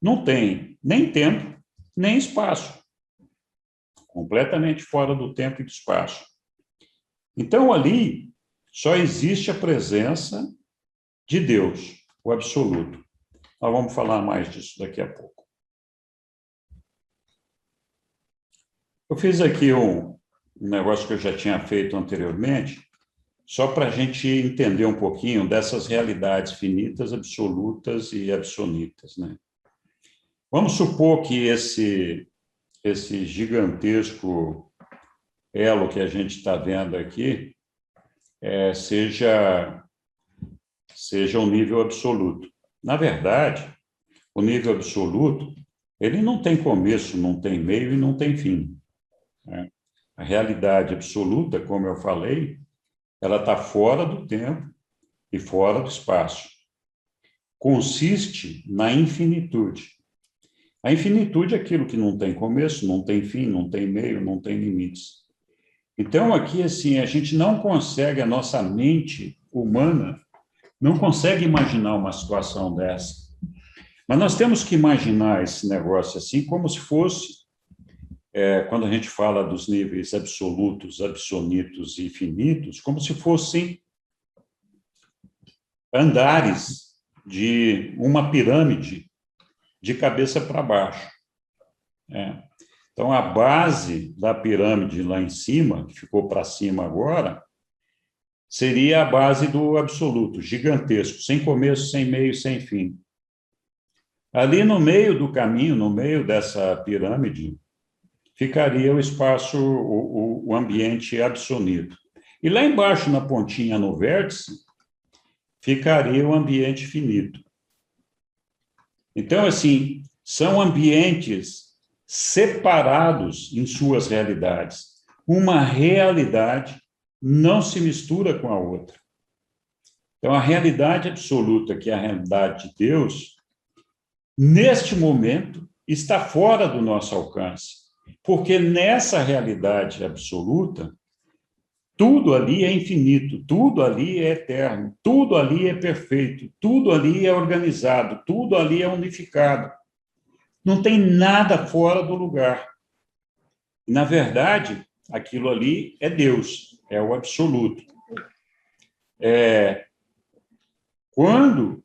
não tem nem tempo, nem espaço. Completamente fora do tempo e do espaço. Então, ali, só existe a presença de Deus, o absoluto. Nós vamos falar mais disso daqui a pouco. Eu fiz aqui um negócio que eu já tinha feito anteriormente, só para a gente entender um pouquinho dessas realidades finitas, absolutas e absonitas, né? Vamos supor que esse gigantesco elo que a gente está vendo aqui seja um nível absoluto. Na verdade, o nível absoluto, ele não tem começo, não tem meio e não tem fim, né? A realidade absoluta, como eu falei, ela está fora do tempo e fora do espaço. Consiste na infinitude. A infinitude é aquilo que não tem começo, não tem fim, não tem meio, não tem limites. Então, aqui, assim, a gente não consegue, a nossa mente humana não consegue imaginar uma situação dessa. Mas nós temos que imaginar esse negócio assim, como se fosse, quando a gente fala dos níveis absolutos, absonitos e infinitos, como se fossem andares de uma pirâmide de cabeça para baixo. Então, a base da pirâmide lá em cima, que ficou para cima agora, seria a base do absoluto, gigantesco, sem começo, sem meio, sem fim. Ali no meio do caminho, no meio dessa pirâmide, ficaria o espaço, o ambiente absonito. E lá embaixo, na pontinha, no vértice, ficaria o ambiente finito. Então, assim, são ambientes separados em suas realidades. Uma realidade não se mistura com a outra. Então, a realidade absoluta, que é a realidade de Deus, neste momento, está fora do nosso alcance, porque nessa realidade absoluta, tudo ali é infinito, tudo ali é eterno, tudo ali é perfeito, tudo ali é organizado, tudo ali é unificado. Não tem nada fora do lugar. Na verdade, aquilo ali é Deus, é o absoluto. Quando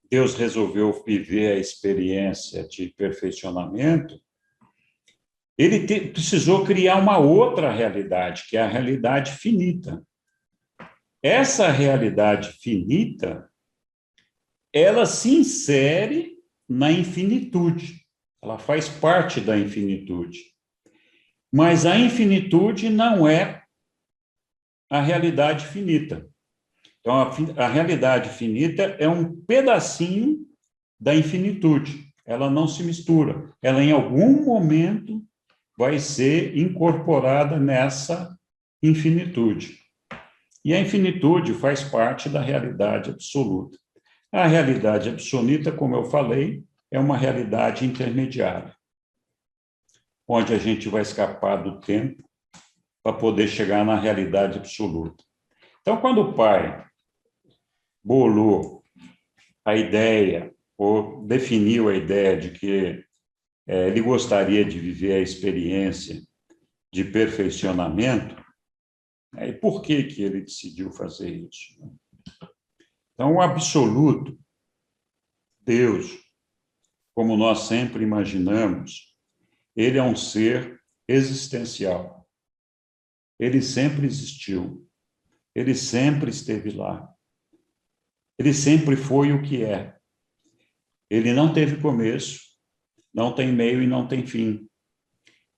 Deus resolveu viver a experiência de perfeccionamento, ele precisou criar uma outra realidade, que é a realidade finita. Essa realidade finita, ela se insere na infinitude, ela faz parte da infinitude. Mas a infinitude não é a realidade finita. Então, a realidade finita é um pedacinho da infinitude, ela não se mistura, ela em algum momento vai ser incorporada nessa infinitude. E a infinitude faz parte da realidade absoluta. A realidade absoluta, como eu falei, é uma realidade intermediária, onde a gente vai escapar do tempo para poder chegar na realidade absoluta. Então, quando o pai bolou a ideia, ou definiu a ideia de que ele gostaria de viver a experiência de perfeccionamento, e por que ele decidiu fazer isso? Então, o absoluto, Deus, como nós sempre imaginamos, ele é um ser existencial. Ele sempre existiu. Ele sempre esteve lá. Ele sempre foi o que é. Ele não teve começo, não tem meio e não tem fim.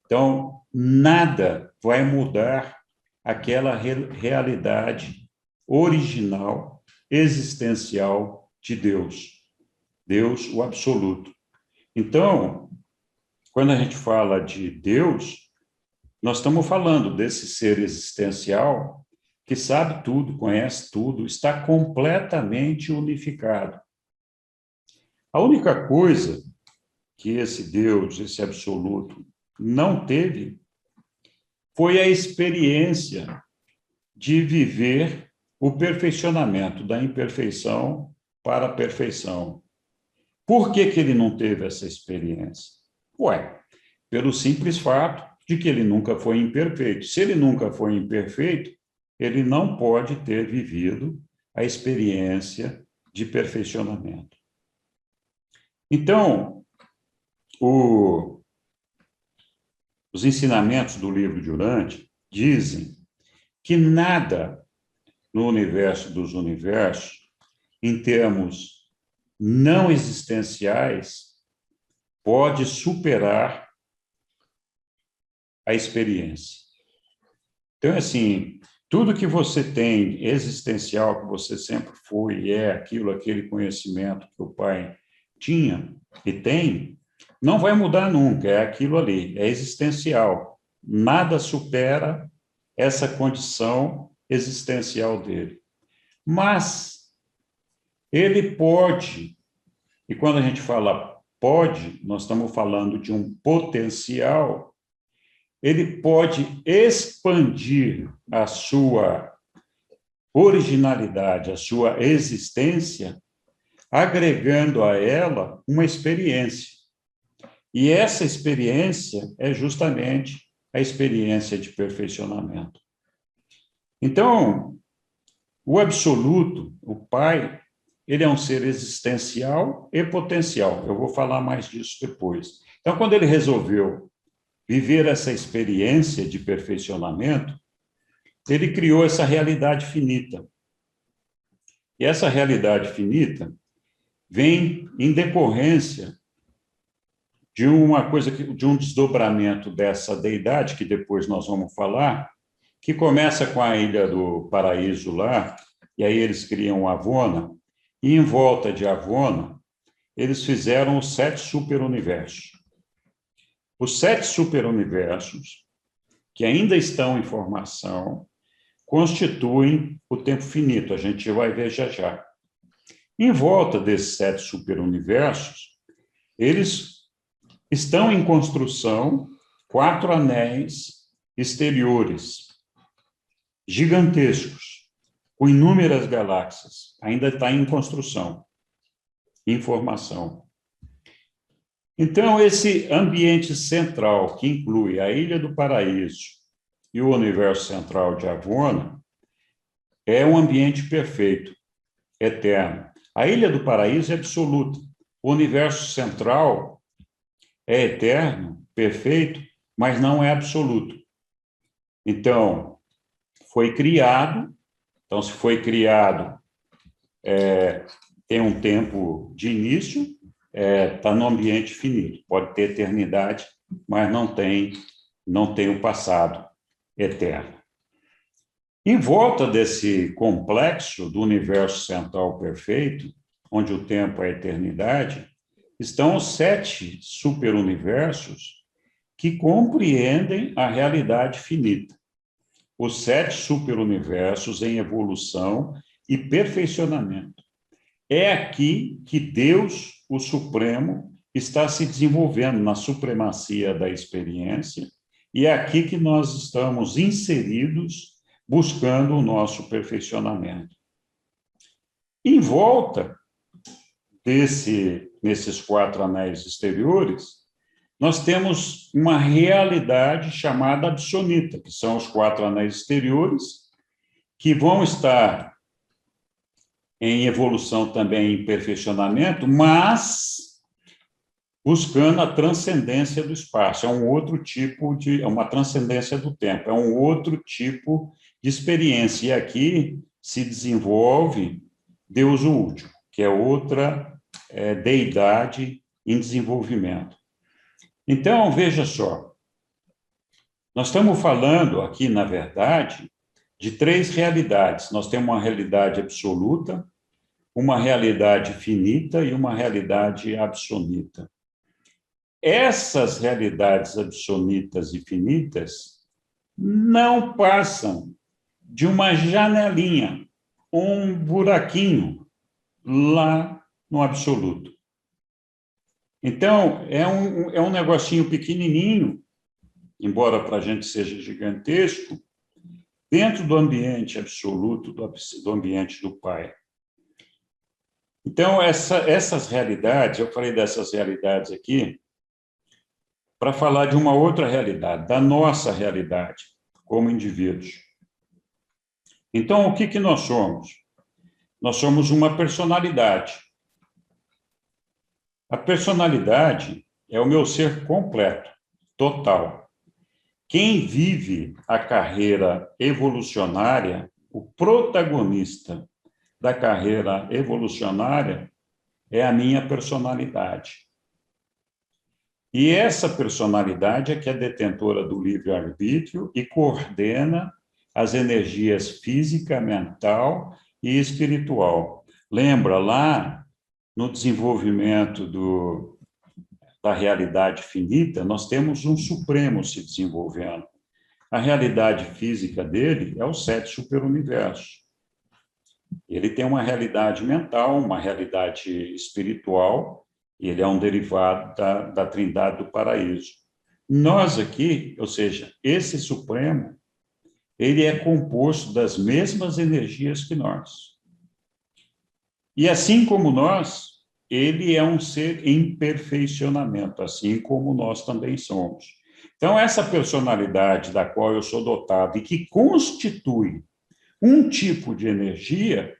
Então, nada vai mudar aquela realidade original, existencial de Deus. Deus, o absoluto. Então, quando a gente fala de Deus, nós estamos falando desse ser existencial que sabe tudo, conhece tudo, está completamente unificado. A única coisa que esse Deus, esse absoluto, não teve foi a experiência de viver o perfeccionamento da imperfeição para a perfeição. Por que ele não teve essa experiência? Ué, pelo simples fato de que ele nunca foi imperfeito. Se ele nunca foi imperfeito, ele não pode ter vivido a experiência de perfeccionamento. Então, os ensinamentos do livro de Urantia dizem que nada no universo dos universos, em termos não existenciais, pode superar a experiência. Então, assim, tudo que você tem existencial, que você sempre foi e é aquilo, aquele conhecimento que o Pai tinha e tem, não vai mudar nunca, é aquilo ali, é existencial. Nada supera essa condição existencial dele. Mas ele pode, e quando a gente fala pode, nós estamos falando de um potencial, ele pode expandir a sua originalidade, a sua existência, agregando a ela uma experiência. E essa experiência é justamente a experiência de perfeccionamento. Então, o absoluto, o Pai, ele é um ser existencial e potencial. Eu vou falar mais disso depois. Então, quando ele resolveu viver essa experiência de perfeccionamento, ele criou essa realidade finita. E essa realidade finita vem em decorrência de uma coisa, de um desdobramento dessa deidade, que depois nós vamos falar, que começa com a Ilha do Paraíso lá, e aí eles criam Avona, e em volta de Avona, eles fizeram os 7 superuniversos. Os 7 superuniversos, que ainda estão em formação, constituem o tempo finito, a gente vai ver já já. Em volta desses 7 superuniversos, eles estão em construção 4 anéis exteriores, gigantescos, com inúmeras galáxias, ainda está em construção, em formação. Então, esse ambiente central, que inclui a Ilha do Paraíso e o universo central de Avona, é um ambiente perfeito, eterno. A Ilha do Paraíso é absoluta. O universo central é eterno, perfeito, mas não é absoluto. Então, foi criado. Então, se foi criado, tem um tempo de início, está no ambiente finito. Pode ter eternidade, mas não tem o passado eterno. Em volta desse complexo do universo central perfeito, onde o tempo é a eternidade, estão os 7 superuniversos que compreendem a realidade finita. Os 7 superuniversos em evolução e perfeccionamento. É aqui que Deus, o Supremo, está se desenvolvendo na supremacia da experiência, e é aqui que nós estamos inseridos, buscando o nosso perfeccionamento. Em volta nesses 4 anéis exteriores, nós temos uma realidade chamada absonita, que são os 4 anéis exteriores, que vão estar em evolução também, em perfeccionamento, mas buscando a transcendência do espaço. É um outro tipo é uma transcendência do tempo, é um outro tipo de experiência. E aqui se desenvolve Deus o Último, que é outra deidade em desenvolvimento. Então, veja só, nós estamos falando aqui, na verdade, de 3 realidades. Nós temos uma realidade absoluta, uma realidade finita e uma realidade absoluta. Essas realidades absolutas e finitas não passam de uma janelinha, um buraquinho lá no absoluto. Então, é um negocinho pequenininho, embora para a gente seja gigantesco, dentro do ambiente absoluto, do ambiente do Pai. Então, essas realidades, eu falei dessas realidades aqui, para falar de uma outra realidade, da nossa realidade, como indivíduos. Então, o que nós somos? Nós somos uma personalidade. A personalidade é o meu ser completo, total. Quem vive a carreira evolucionária o protagonista da carreira evolucionária é a minha personalidade. E essa personalidade é que é detentora do livre-arbítrio e coordena as energias física, mental e espiritual. Lembra lá no desenvolvimento da realidade finita, nós temos um supremo se desenvolvendo. A realidade física dele é os 7 superuniversos. Ele tem uma realidade mental, uma realidade espiritual, e ele é um derivado da Trindade do Paraíso. Nós aqui, ou seja, esse Supremo, ele é composto das mesmas energias que nós. E assim como nós, ele é um ser em perfeicionamento, assim como nós também somos. Então, essa personalidade da qual eu sou dotado e que constitui um tipo de energia,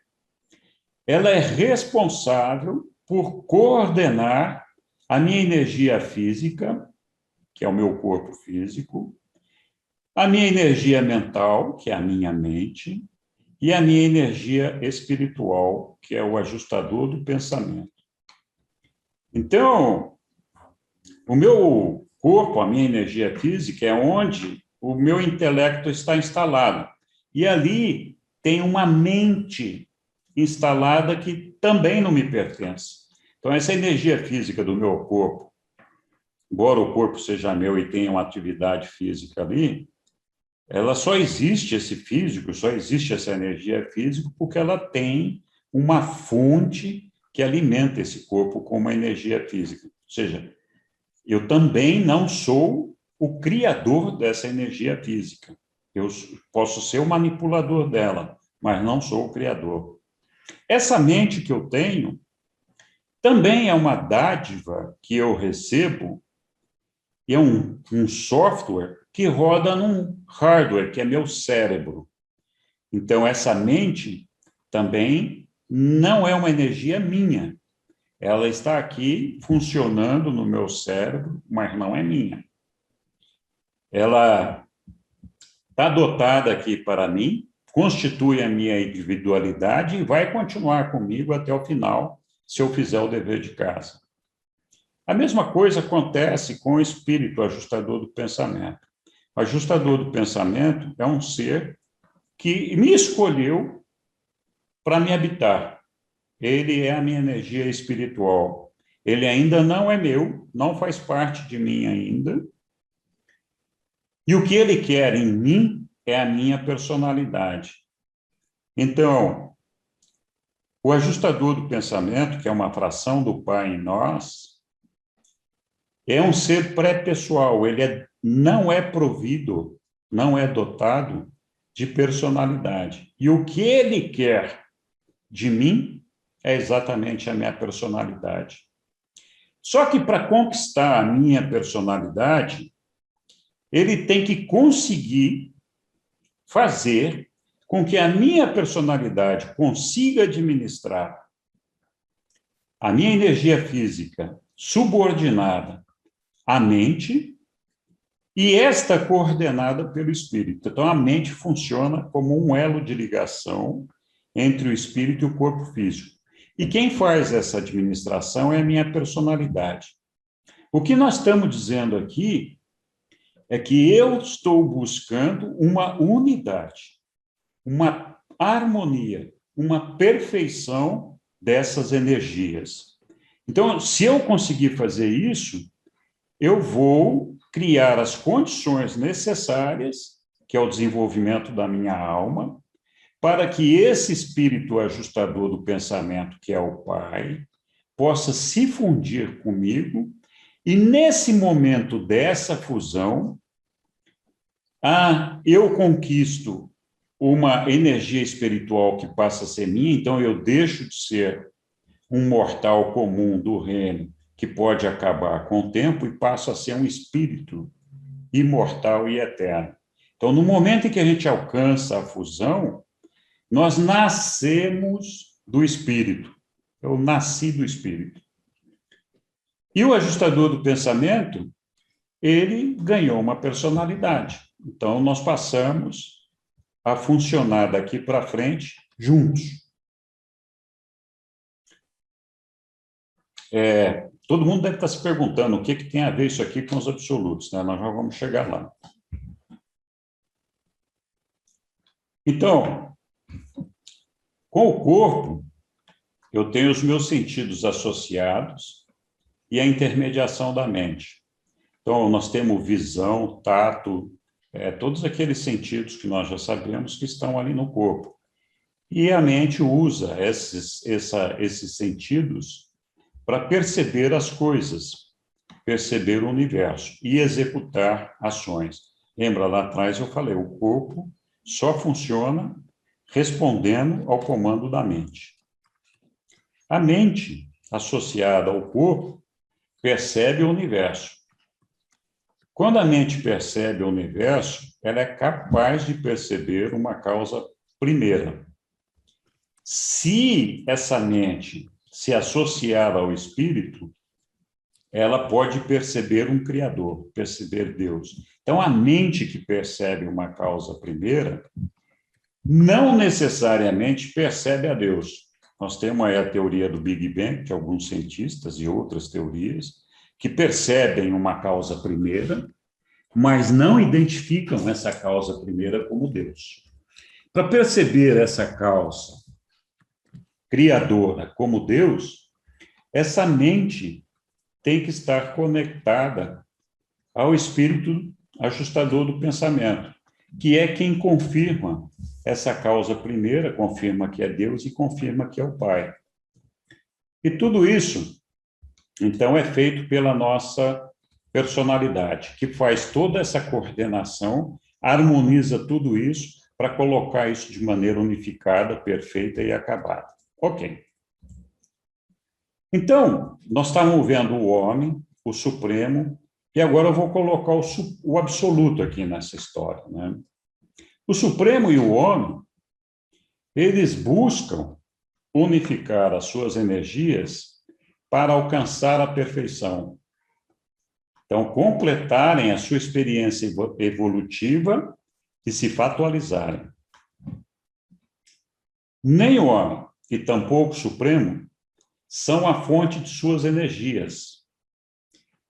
ela é responsável por coordenar a minha energia física, que é o meu corpo físico, a minha energia mental, que é a minha mente, e a minha energia espiritual, que é o ajustador do pensamento. Então, o meu corpo, a minha energia física, é onde o meu intelecto está instalado. E ali tem uma mente instalada que também não me pertence. Então, essa energia física do meu corpo, embora o corpo seja meu e tenha uma atividade física ali, ela só existe, esse físico, só existe essa energia física porque ela tem uma fonte que alimenta esse corpo com uma energia física. Ou seja, eu também não sou o criador dessa energia física. Eu posso ser o manipulador dela, mas não sou o criador. Essa mente que eu tenho também é uma dádiva que eu recebo, e é um software que roda num hardware, que é meu cérebro. Então, essa mente também não é uma energia minha. Ela está aqui funcionando no meu cérebro, mas não é minha. Ela está dotada aqui para mim, constitui a minha individualidade e vai continuar comigo até o final, se eu fizer o dever de casa. A mesma coisa acontece com o espírito ajustador do pensamento. O ajustador do pensamento é um ser que me escolheu para me habitar. Ele é a minha energia espiritual. Ele ainda não é meu, não faz parte de mim ainda. E o que ele quer em mim é a minha personalidade. Então, o ajustador do pensamento, que é uma fração do Pai em nós, é um ser pré-pessoal, ele não é provido, não é dotado de personalidade. E o que ele quer de mim é exatamente a minha personalidade. Só que para conquistar a minha personalidade, ele tem que conseguir fazer com que a minha personalidade consiga administrar a minha energia física subordinada à mente e esta coordenada pelo espírito. Então, a mente funciona como um elo de ligação entre o espírito e o corpo físico. E quem faz essa administração é a minha personalidade. O que nós estamos dizendo aqui é que eu estou buscando uma unidade, uma harmonia, uma perfeição dessas energias. Então, se eu conseguir fazer isso, eu vou criar as condições necessárias, que é o desenvolvimento da minha alma, para que esse espírito ajustador do pensamento, que é o Pai, possa se fundir comigo, e nesse momento dessa fusão, eu conquisto uma energia espiritual que passa a ser minha, então eu deixo de ser um mortal comum do reino, que pode acabar com o tempo, e passo a ser um espírito imortal e eterno. Então, no momento em que a gente alcança a fusão, nós nascemos do espírito. Eu nasci do espírito. E o ajustador do pensamento, ele ganhou uma personalidade. Então, nós passamos a funcionar daqui para frente juntos. Todo mundo deve estar se perguntando o que tem a ver isso aqui com os absolutos, né? Nós já vamos chegar lá. Então, com o corpo, eu tenho os meus sentidos associados e a intermediação da mente. Então, nós temos visão, tato, todos aqueles sentidos que nós já sabemos que estão ali no corpo. E a mente usa esses sentidos para perceber as coisas, perceber o universo e executar ações. Lembra, lá atrás eu falei, o corpo só funciona respondendo ao comando da mente. A mente, associada ao corpo, percebe o universo. Quando a mente percebe o universo, ela é capaz de perceber uma causa primeira. Se essa mente se associar ao espírito, ela pode perceber um Criador, perceber Deus. Então, a mente que percebe uma causa primeira, não necessariamente percebe a Deus. Nós temos aí a teoria do Big Bang, que alguns cientistas e outras teorias, que percebem uma causa primeira, mas não identificam essa causa primeira como Deus. Para perceber essa causa criadora como Deus, essa mente tem que estar conectada ao espírito ajustador do pensamento, que é quem confirma essa causa primeira, confirma que é Deus e confirma que é o Pai. E tudo isso, então, é feito pela nossa personalidade, que faz toda essa coordenação, harmoniza tudo isso para colocar isso de maneira unificada, perfeita e acabada. Ok. Então, nós estávamos vendo o homem, o Supremo, e agora eu vou colocar o absoluto aqui nessa história, né? O Supremo e o homem, eles buscam unificar as suas energias para alcançar a perfeição. Então, completarem a sua experiência evolutiva e se fatualizarem. Nem o homem e tampouco o Supremo são a fonte de suas energias.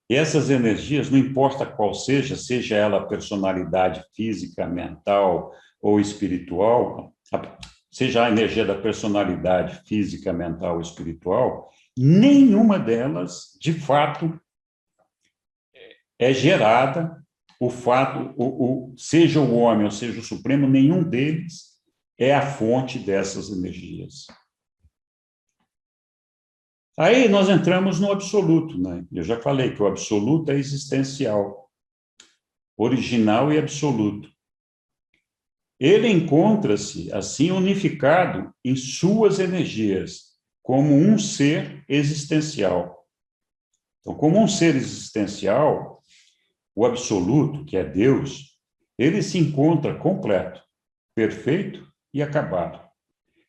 E essas energias, não importa qual seja ela personalidade física, mental ou espiritual, seja a energia da personalidade física, mental ou espiritual, nenhuma delas, de fato, é gerada, seja o homem ou seja o Supremo, nenhum deles é a fonte dessas energias. Aí nós entramos no absoluto, né? Eu já falei que o absoluto é existencial, original e absoluto. Ele encontra-se, assim, unificado em suas energias, como um ser existencial. Então, como um ser existencial, o absoluto, que é Deus, ele se encontra completo, perfeito e acabado,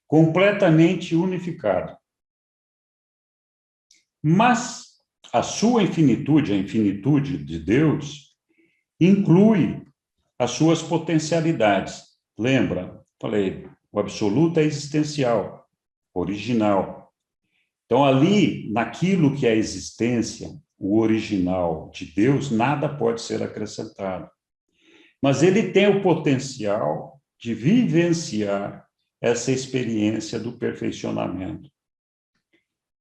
completamente unificado. Mas a sua infinitude, a infinitude de Deus, inclui as suas potencialidades. Lembra? Falei, o absoluto é existencial, original. Então, ali, naquilo que é a existência, o original de Deus, nada pode ser acrescentado. Mas ele tem o potencial de vivenciar essa experiência do perfeccionamento.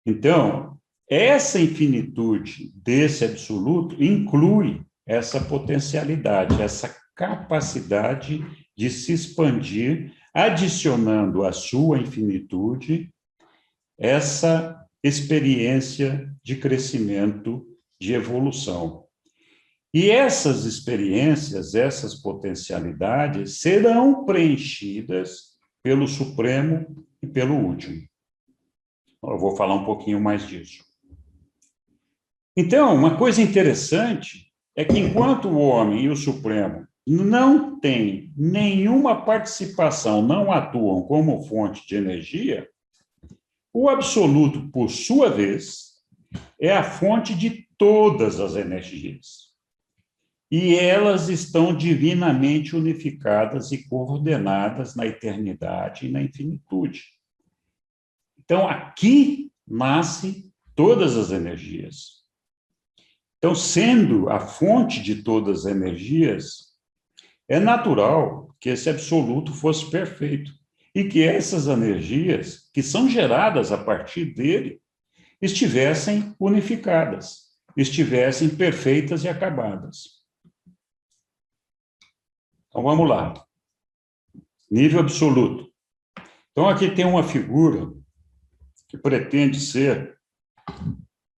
Então, essa infinitude desse absoluto inclui essa potencialidade, essa capacidade de se expandir, adicionando à sua infinitude essa experiência de crescimento, de evolução. E essas experiências, essas potencialidades serão preenchidas pelo Supremo e pelo Último. Eu vou falar um pouquinho mais disso. Então, uma coisa interessante é que enquanto o homem e o Supremo não têm nenhuma participação, não atuam como fonte de energia, o absoluto, por sua vez, é a fonte de todas as energias. e elas estão divinamente unificadas e coordenadas na eternidade e na infinitude. Então, aqui nasce todas as energias. Então, sendo a fonte de todas as energias, é natural que esse absoluto fosse perfeito e que essas energias, que são geradas a partir dele, estivessem unificadas, estivessem perfeitas e acabadas. Então, vamos lá. Nível absoluto. Então, aqui tem uma figura que pretende ser,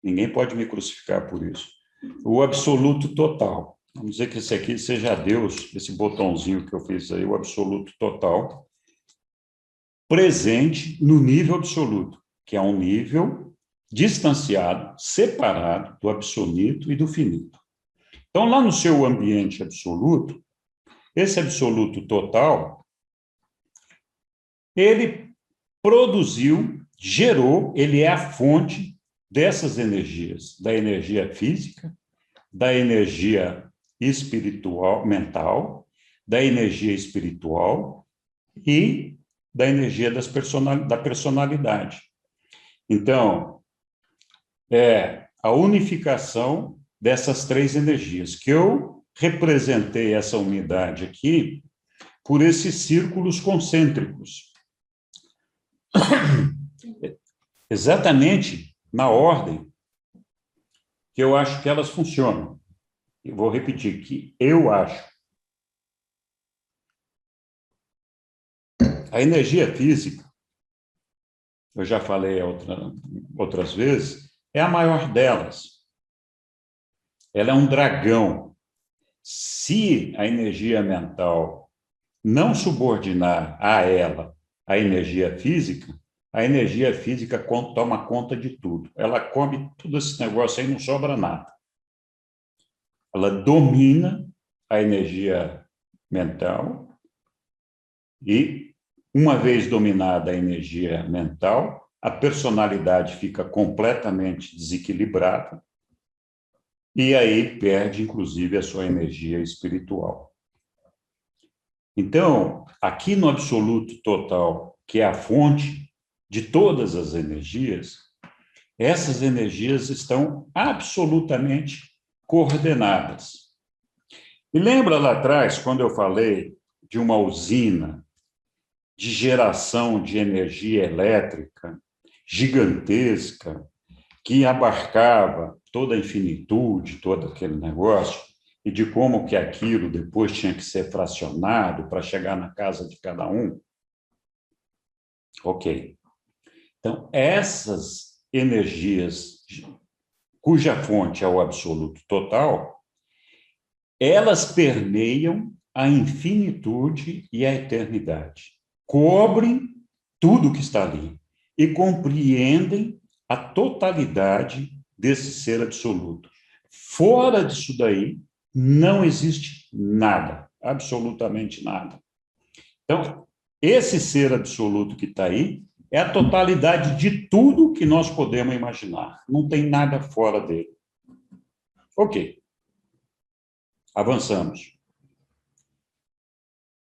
ninguém pode me crucificar por isso, o absoluto total. Vamos dizer que esse aqui seja Deus, esse botãozinho que eu fiz aí, o absoluto total, presente no nível absoluto, que é um nível distanciado, separado do absoluto e do finito. Então, lá no seu ambiente absoluto, esse absoluto total, ele produziu, gerou, ele é a fonte dessas energias, da energia física, da energia espiritual, mental, da energia espiritual e da energia da personalidade. Então, é a unificação dessas três energias, que eu representei essa unidade aqui por esses círculos concêntricos. Exatamente na ordem que eu acho que elas funcionam. Eu vou repetir que eu acho. A energia física, eu já falei outras vezes, é a maior delas. Ela é um dragão. Se a energia mental não subordinar a ela a energia física toma conta de tudo. Ela come todo esse negócio aí, não sobra nada. Ela domina a energia mental e, uma vez dominada a energia mental, a personalidade fica completamente desequilibrada e aí perde, inclusive, a sua energia espiritual. Então, aqui no absoluto total, que é a fonte de todas as energias, essas energias estão absolutamente coordenadas. E lembra lá atrás, quando eu falei de uma usina de geração de energia elétrica gigantesca, que abarcava toda a infinitude, todo aquele negócio, e de como que aquilo depois tinha que ser fracionado para chegar na casa de cada um? Ok. Então, essas energias, cuja fonte é o absoluto total, elas permeiam a infinitude e a eternidade. Cobrem tudo que está ali e compreendem a totalidade desse ser absoluto. Fora disso daí, não existe nada, absolutamente nada. Então, esse ser absoluto que está aí é a totalidade de tudo que nós podemos imaginar. Não tem nada fora dele. Ok. Avançamos.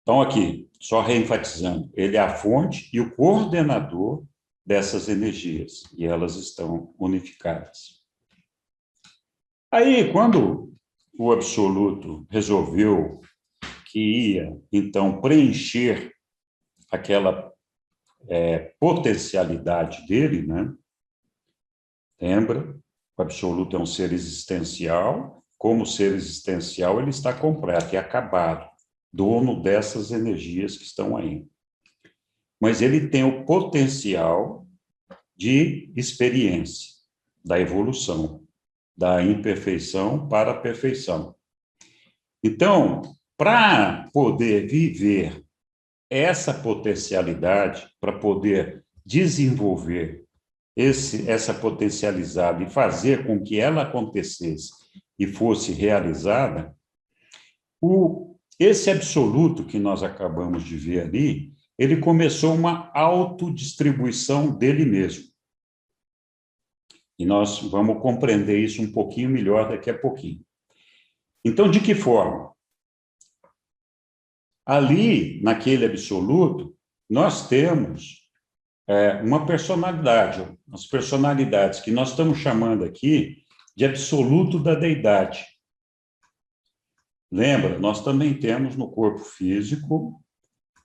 Então, aqui, só reenfatizando, ele é a fonte e o coordenador dessas energias, e elas estão unificadas. Aí, quando o absoluto resolveu que ia, então, preencher aquela potencialidade dele, né? Lembra? O absoluto é um ser existencial. Como ser existencial, ele está completo e acabado, dono dessas energias que estão aí. Mas ele tem o potencial de experiência, da evolução, da imperfeição para a perfeição. Então, para poder viver essa potencialidade, para poder desenvolver essa potencialidade e fazer com que ela acontecesse e fosse realizada, esse absoluto que nós acabamos de ver ali, ele começou uma autodistribuição dele mesmo. E nós vamos compreender isso um pouquinho melhor daqui a pouquinho. Então, de que forma? Ali, naquele absoluto, nós temos uma personalidade, as personalidades que nós estamos chamando aqui de absoluto da deidade. Lembra, nós também temos no corpo físico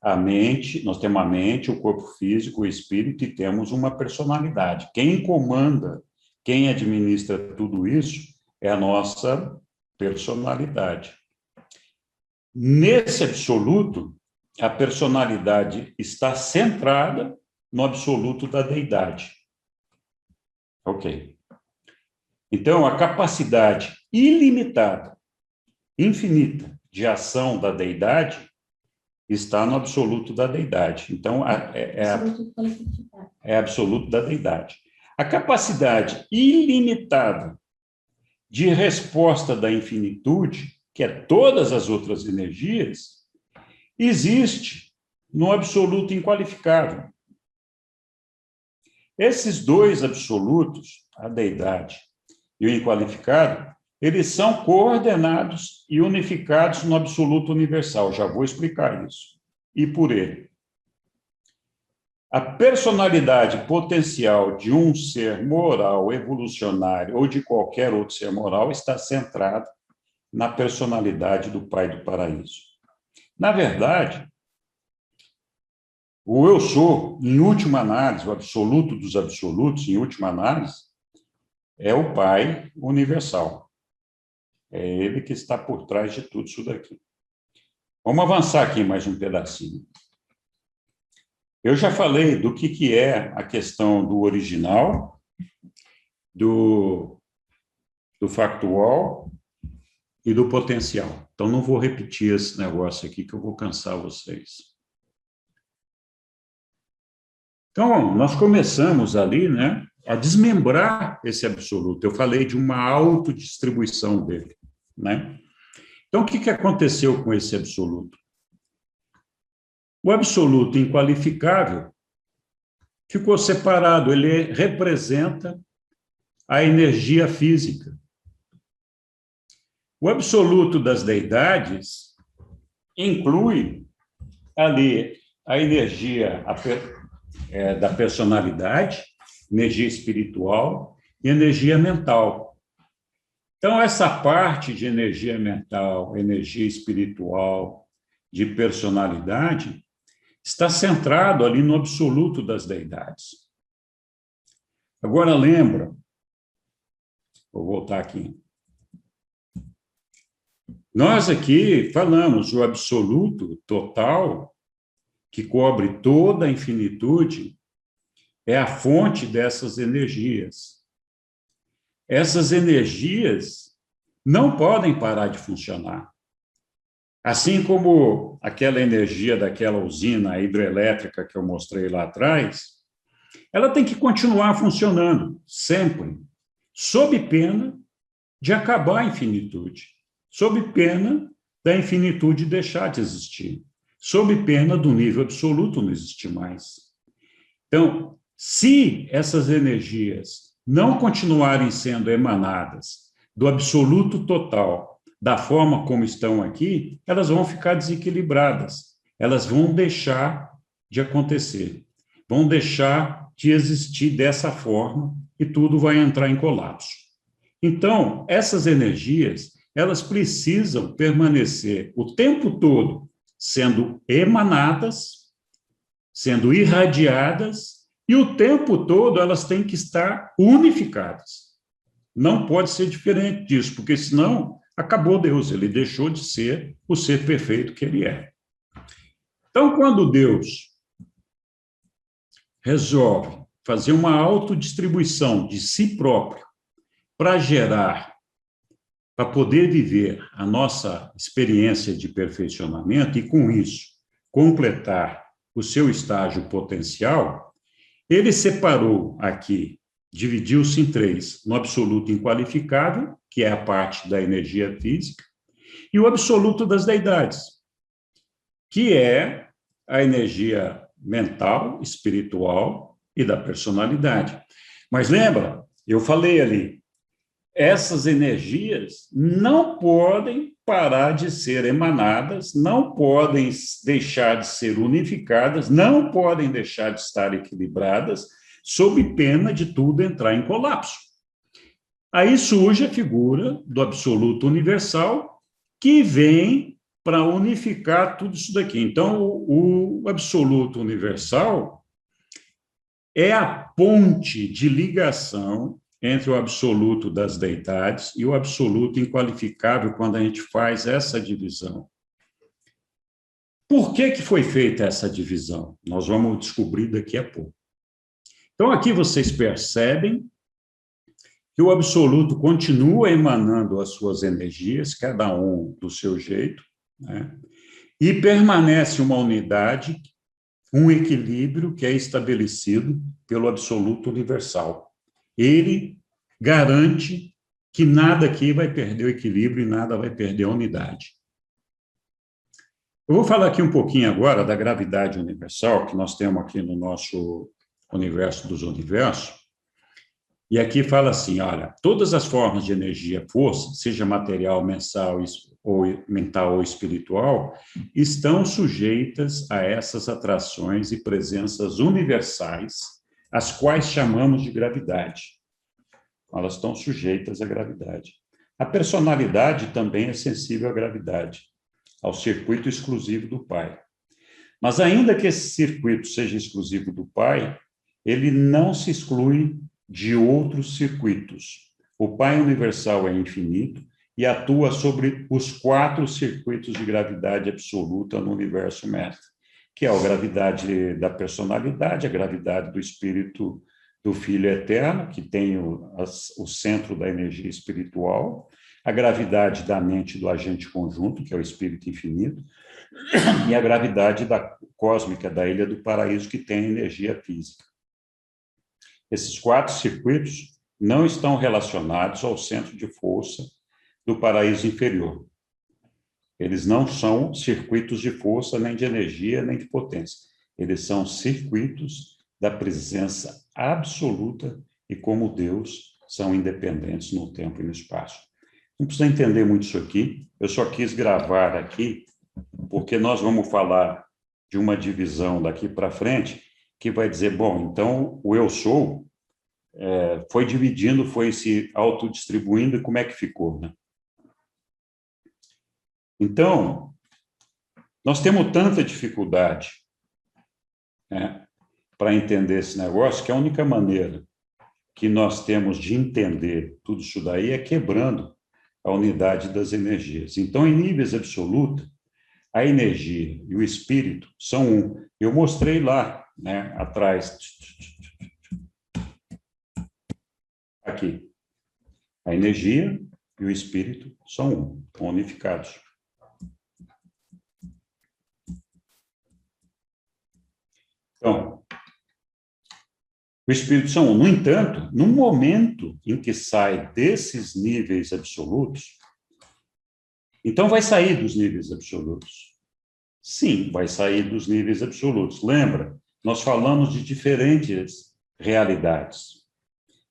a mente, nós temos a mente, o corpo físico, o espírito, e temos uma personalidade. Quem comanda, quem administra tudo isso é a nossa personalidade. Nesse absoluto, a personalidade está centrada no absoluto da deidade. Ok. Então, a capacidade ilimitada, infinita, de ação da deidade está no absoluto da deidade. Então, é absoluto da deidade. A capacidade ilimitada de resposta da infinitude, que é todas as outras energias, existe no absoluto inqualificável. Esses dois absolutos, a deidade e o inqualificado, eles são coordenados e unificados no absoluto universal. Já vou explicar isso. E por ele. A personalidade potencial de um ser moral evolucionário ou de qualquer outro ser moral está centrada na personalidade do Pai do Paraíso. Na verdade, o eu sou, em última análise, o absoluto dos absolutos, em última análise, é o Pai universal. É ele que está por trás de tudo isso daqui. Vamos avançar aqui mais um pedacinho. Eu já falei do que é a questão do original, do factual e do potencial. Então, não vou repetir esse negócio aqui, que eu vou cansar vocês. Então, nós começamos ali, né, a desmembrar esse absoluto. Eu falei de uma autodistribuição dele, né? Então, o que aconteceu com esse absoluto? O absoluto inqualificável ficou separado, ele representa a energia física. O absoluto das deidades inclui ali a energia da personalidade, energia espiritual e energia mental. Então, essa parte de energia mental, energia espiritual, de personalidade, está centrado ali no absoluto das deidades. Agora, lembra, vou voltar aqui. Nós aqui falamos o absoluto total, que cobre toda a infinitude, é a fonte dessas energias. Essas energias não podem parar de funcionar. Assim como aquela energia daquela usina hidrelétrica que eu mostrei lá atrás, ela tem que continuar funcionando, sempre, sob pena de acabar a infinitude, sob pena da infinitude deixar de existir, sob pena do nível absoluto não existir mais. Então, se essas energias não continuarem sendo emanadas do absoluto total, da forma como estão aqui, elas vão ficar desequilibradas, elas vão deixar de acontecer, vão deixar de existir dessa forma e tudo vai entrar em colapso. Então, essas energias, elas precisam permanecer o tempo todo sendo emanadas, sendo irradiadas, e o tempo todo elas têm que estar unificadas. Não pode ser diferente disso, porque senão acabou Deus, ele deixou de ser o ser perfeito que ele é. Então, quando Deus resolve fazer uma autodistribuição de si próprio para gerar, para poder viver a nossa experiência de perfeccionamento e, com isso, completar o seu estágio potencial, ele separou aqui, dividiu-se em três, no absoluto inqualificável, que é a parte da energia física, e o absoluto das deidades, que é a energia mental, espiritual e da personalidade. Mas lembra, eu falei ali, essas energias não podem parar de ser emanadas, não podem deixar de ser unificadas, não podem deixar de estar equilibradas, sob pena de tudo entrar em colapso. Aí surge a figura do absoluto universal, que vem para unificar tudo isso daqui. Então, o absoluto universal é a ponte de ligação entre o absoluto das deidades e o absoluto inqualificável quando a gente faz essa divisão. Por que foi feita essa divisão? Nós vamos descobrir daqui a pouco. Então, aqui vocês percebem que o absoluto continua emanando as suas energias, cada um do seu jeito, né? E permanece uma unidade, um equilíbrio que é estabelecido pelo absoluto universal. Ele garante que nada aqui vai perder o equilíbrio e nada vai perder a unidade. Eu vou falar aqui um pouquinho agora da gravidade universal, que nós temos aqui no nosso universo dos universos. E aqui fala assim, olha, todas as formas de energia, força, seja material, mental ou espiritual, estão sujeitas a essas atrações e presenças universais, as quais chamamos de gravidade. Elas estão sujeitas à gravidade. A personalidade também é sensível à gravidade, ao circuito exclusivo do Pai. Mas ainda que esse circuito seja exclusivo do Pai, ele não se exclui de outros circuitos. O Pai universal é infinito e atua sobre os 4 circuitos de gravidade absoluta no universo mestre, que é a gravidade da personalidade, a gravidade do espírito do Filho Eterno, que tem o centro da energia espiritual, a gravidade da mente do agente conjunto, que é o espírito infinito, e a gravidade cósmica da Ilha do Paraíso, que tem energia física. Esses 4 circuitos não estão relacionados ao centro de força do paraíso inferior. Eles não são circuitos de força, nem de energia, nem de potência. Eles são circuitos da presença absoluta e, como Deus, são independentes no tempo e no espaço. Não precisa entender muito isso aqui, eu só quis gravar aqui, porque nós vamos falar de uma divisão daqui para frente, que vai dizer, bom, então o eu sou foi dividindo, foi se autodistribuindo, e como é que ficou, né? Então, nós temos tanta dificuldade, né, para entender esse negócio, que a única maneira que nós temos de entender tudo isso daí é quebrando a unidade das energias. Então, em níveis absolutos, a energia e o espírito são um. Eu mostrei lá, né, atrás, aqui, a energia e o espírito são um, unificados. Então, o espírito são um. No entanto, no momento em que sai desses níveis absolutos, então vai sair dos níveis absolutos. Sim, vai sair dos níveis absolutos. Lembra? Nós falamos de diferentes realidades.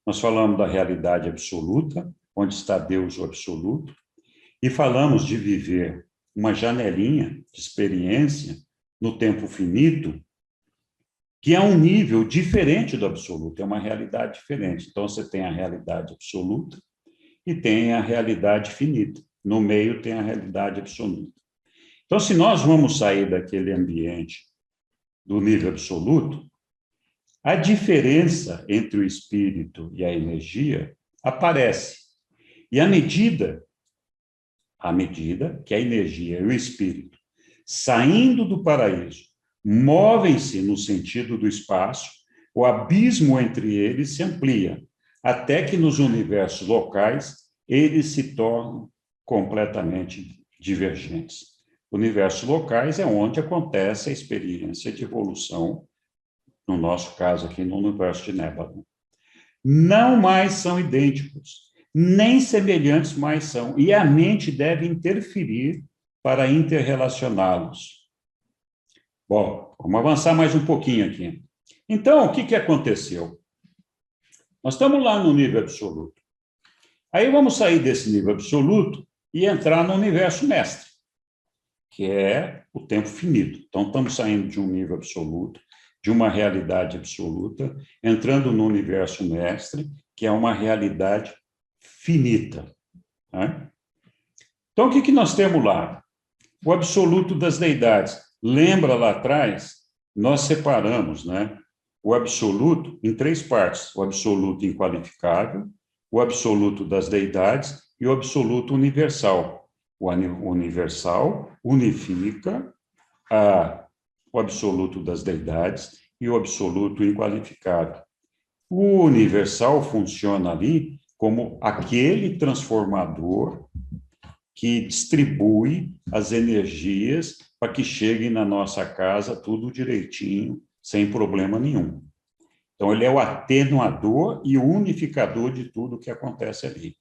Nós falamos da realidade absoluta, onde está Deus o absoluto, e falamos de viver uma janelinha de experiência no tempo finito, que é um nível diferente do absoluto, é uma realidade diferente. Então, você tem a realidade absoluta e tem a realidade finita. No meio tem a realidade absoluta. Então, se nós vamos sair daquele ambiente do nível absoluto, a diferença entre o espírito e a energia aparece. E à medida que a energia e o espírito, saindo do paraíso, movem-se no sentido do espaço, o abismo entre eles se amplia, até que nos universos locais eles se tornam completamente divergentes. Universos locais é onde acontece a experiência de evolução, no nosso caso aqui no universo de Nébala. Não mais são idênticos, nem semelhantes mais são, e a mente deve interferir para interrelacioná-los. Bom, vamos avançar mais um pouquinho aqui. Então, o que aconteceu? Nós estamos lá no nível absoluto. Aí vamos sair desse nível absoluto e entrar no universo mestre, que é o tempo finito. Então, estamos saindo de um nível absoluto, de uma realidade absoluta, entrando no universo mestre, que é uma realidade finita. Né? Então, o que nós temos lá? O absoluto das deidades. Lembra lá atrás, nós separamos, né, o absoluto em três partes: o absoluto inqualificável, o absoluto das deidades e o absoluto universal. O universal unifica o absoluto das deidades e o absoluto inqualificável. O universal funciona ali como aquele transformador que distribui as energias para que cheguem na nossa casa tudo direitinho, sem problema nenhum. Então, ele é o atenuador e o unificador de tudo que acontece ali.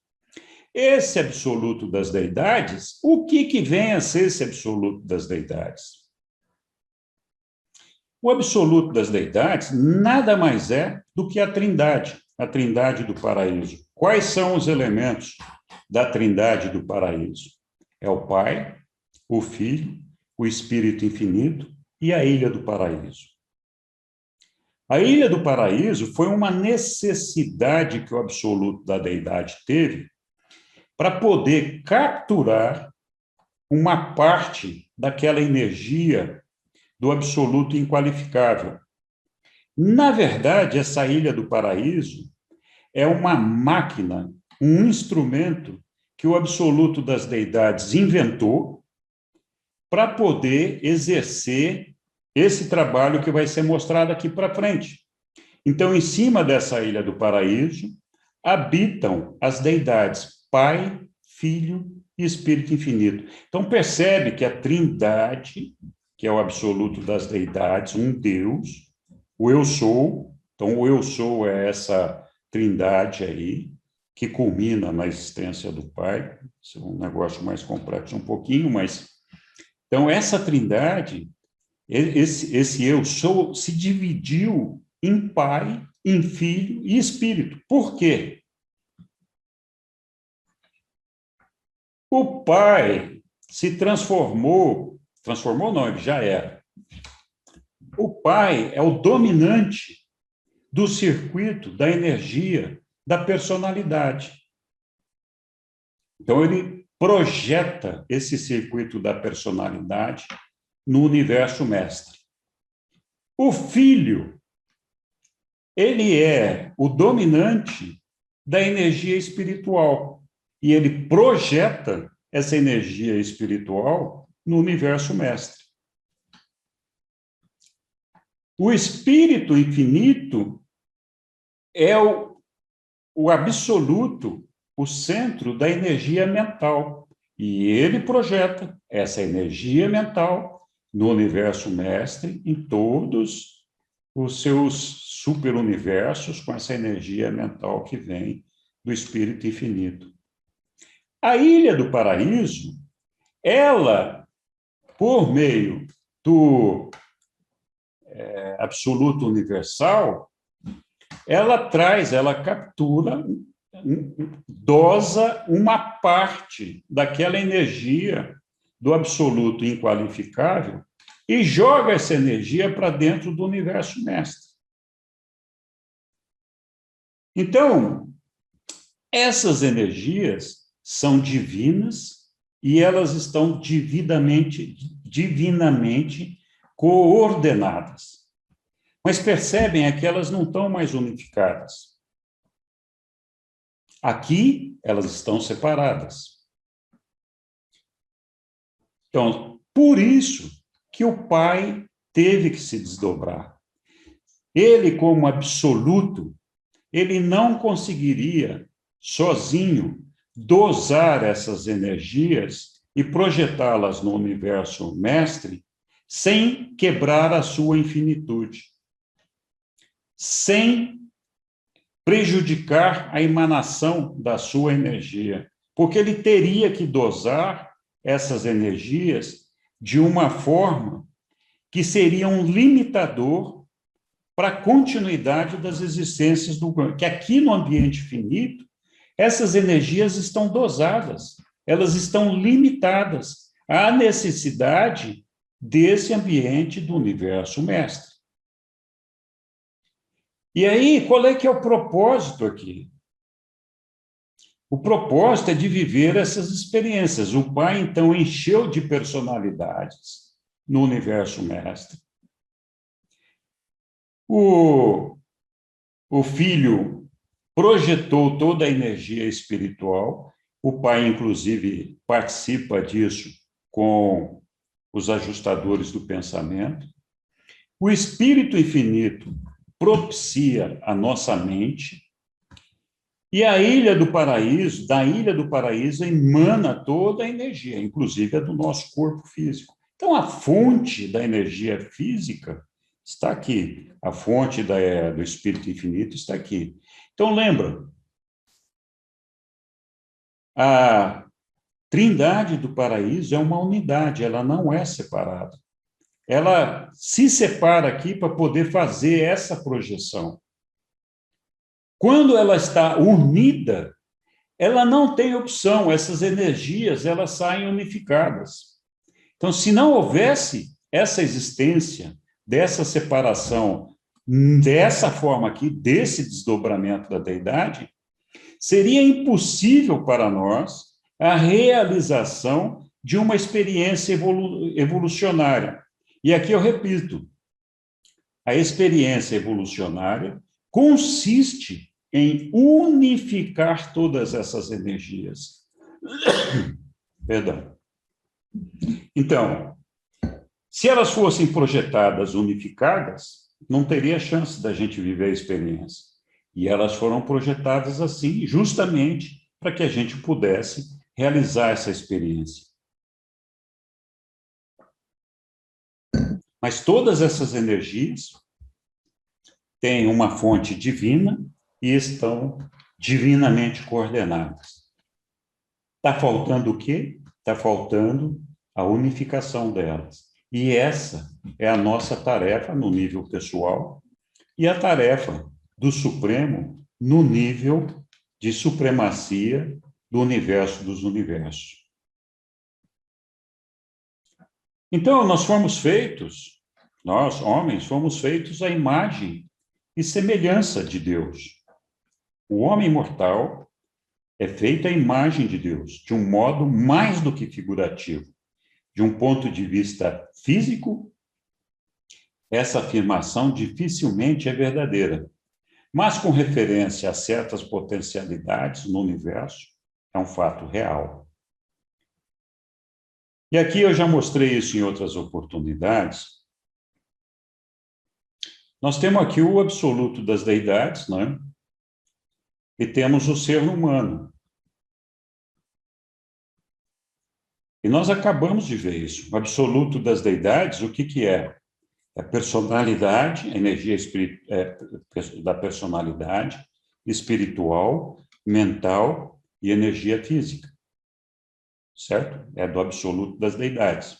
Esse absoluto das deidades, o que vem a ser esse absoluto das deidades? O absoluto das deidades nada mais é do que a trindade do paraíso. Quais são os elementos da trindade do paraíso? É o Pai, o Filho, o Espírito Infinito e a Ilha do Paraíso. A Ilha do Paraíso foi uma necessidade que o absoluto da deidade teve para poder capturar uma parte daquela energia do absoluto inqualificável. Na verdade, essa Ilha do Paraíso é uma máquina, um instrumento que o absoluto das deidades inventou para poder exercer esse trabalho que vai ser mostrado aqui para frente. Então, em cima dessa Ilha do Paraíso, habitam as deidades Pai, Filho e Espírito Infinito. Então, percebe que a trindade, que é o absoluto das deidades, um Deus, o Eu Sou, então o Eu Sou é essa trindade aí, que culmina na existência do Pai. Isso é um negócio mais complexo um pouquinho, mas... Então, essa trindade, esse Eu Sou, se dividiu em Pai, em Filho e Espírito. Por quê? O Pai se transformou não, ele já era. O Pai é o dominante do circuito da energia da personalidade. Então, ele projeta esse circuito da personalidade no universo mestre. O Filho, ele é o dominante da energia espiritual e ele projeta essa energia espiritual no universo mestre. O Espírito Infinito é o absoluto, o centro da energia mental. E ele projeta essa energia mental no universo mestre, em todos os seus superuniversos, com essa energia mental que vem do Espírito Infinito. A Ilha do Paraíso, ela, por meio do absoluto universal, ela captura, dosa uma parte daquela energia do absoluto inqualificável e joga essa energia para dentro do universo mestre. Então, essas energias são divinas e elas estão divinamente coordenadas. Mas percebem que elas não estão mais unificadas. Aqui, elas estão separadas. Então, por isso que o Pai teve que se desdobrar. Ele, como absoluto, ele não conseguiria, sozinho, dosar essas energias e projetá-las no universo mestre sem quebrar a sua infinitude, sem prejudicar a emanação da sua energia, porque ele teria que dosar essas energias de uma forma que seria um limitador para a continuidade das existências do que aqui no ambiente finito essas energias estão dosadas, elas estão limitadas à necessidade desse ambiente do universo mestre. E aí, qual é que é o propósito aqui? O propósito é de viver essas experiências. O pai, então, encheu de personalidades no universo mestre. O filho projetou toda a energia espiritual. O pai, inclusive, participa disso com os ajustadores do pensamento. O Espírito Infinito propicia a nossa mente. E a Ilha do Paraíso, da Ilha do Paraíso, emana toda a energia, inclusive a do nosso corpo físico. Então, a fonte da energia física está aqui. A fonte do Espírito Infinito está aqui. Então, lembra, a Trindade do Paraíso é uma unidade, ela não é separada. Ela se separa aqui para poder fazer essa projeção. Quando ela está unida, ela não tem opção, essas energias, elas saem unificadas. Então, se não houvesse essa existência, dessa separação, dessa forma aqui, desse desdobramento da deidade, seria impossível para nós a realização de uma experiência evolucionária. E aqui eu repito, a experiência evolucionária consiste em unificar todas essas energias. Perdão. Então, se elas fossem projetadas unificadas, não teria chance da gente viver a experiência. E elas foram projetadas assim, justamente para que a gente pudesse realizar essa experiência. Mas todas essas energias têm uma fonte divina e estão divinamente coordenadas. Está faltando o quê? Está faltando a unificação delas. E essa é a nossa tarefa no nível pessoal e a tarefa do Supremo no nível de supremacia do universo dos universos. Então, nós, homens, fomos feitos à imagem e semelhança de Deus. O homem mortal é feito à imagem de Deus, de um modo mais do que figurativo. De um ponto de vista físico, essa afirmação dificilmente é verdadeira, mas com referência a certas potencialidades no universo, é um fato real. E aqui eu já mostrei isso em outras oportunidades. Nós temos aqui o absoluto das deidades, não é? E temos o ser humano. E nós acabamos de ver isso. O absoluto das deidades, o que que é? É a personalidade, a energia da personalidade espiritual, mental e energia física. Certo? É do absoluto das deidades.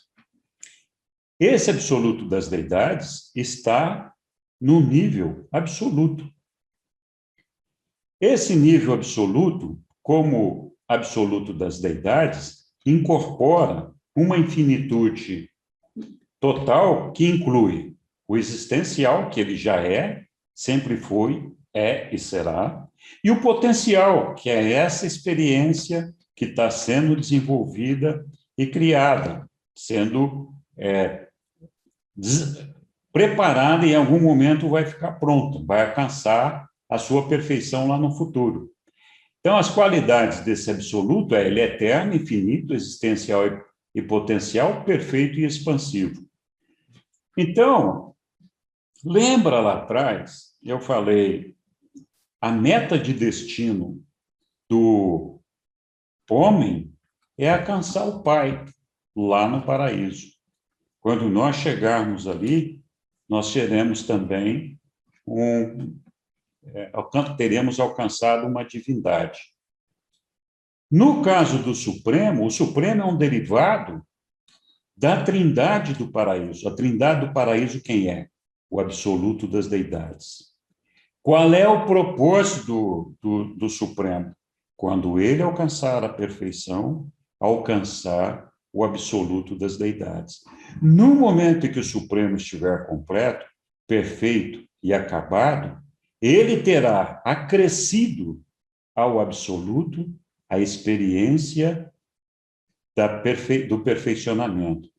Esse absoluto das deidades está no nível absoluto. Esse nível absoluto, como absoluto das deidades, incorpora uma infinitude total que inclui o existencial, que ele já é, sempre foi, é e será, e o potencial, que é essa experiência que está sendo desenvolvida e criada, sendo preparada e em algum momento vai ficar pronta, vai alcançar a sua perfeição lá no futuro. Então, as qualidades desse absoluto ele é eterno, infinito, existencial e potencial, perfeito e expansivo. Então, lembra lá atrás, eu falei, a meta de destino do homem é alcançar o Pai, lá no paraíso. Quando nós chegarmos ali, nós teremos também teremos alcançado uma divindade. No caso do Supremo, o Supremo é um derivado da Trindade do Paraíso. A Trindade do Paraíso quem é? O absoluto das deidades. Qual é o propósito do Supremo? quando ele alcançar a perfeição, alcançar o absoluto das deidades. No momento em que o Supremo estiver completo, perfeito e acabado, ele terá acrescido ao absoluto a experiência do perfeicionamento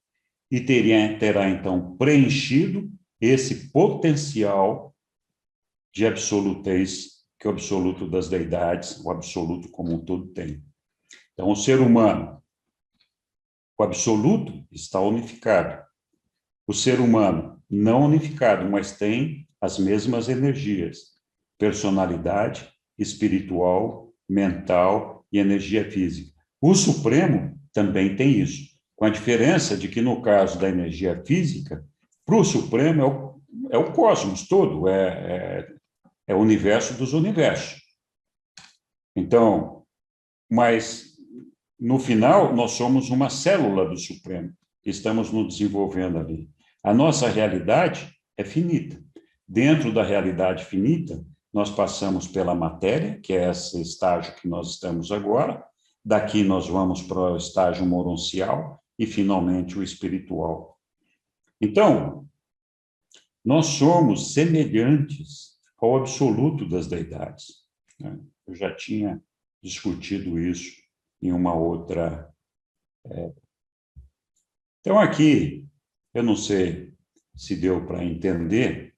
e terá, então, preenchido esse potencial de absolutez que o absoluto das deidades, o absoluto como um todo tem. Então, o ser humano, o absoluto está unificado. O ser humano não unificado, mas tem as mesmas energias: personalidade, espiritual, mental e energia física. O Supremo também tem isso, com a diferença de que, no caso da energia física, para o Supremo é o cosmos todo, é o universo dos universos. Então, mas, no final, nós somos uma célula do Supremo, estamos nos desenvolvendo ali. A nossa realidade é finita. Dentro da realidade finita, nós passamos pela matéria, que é esse estágio que nós estamos agora, daqui nós vamos para o estágio moroncial e, finalmente, o espiritual. Então, nós somos semelhantes ao absoluto das deidades, né? Eu já tinha discutido isso em uma outra... Então, aqui, eu não sei se deu para entender,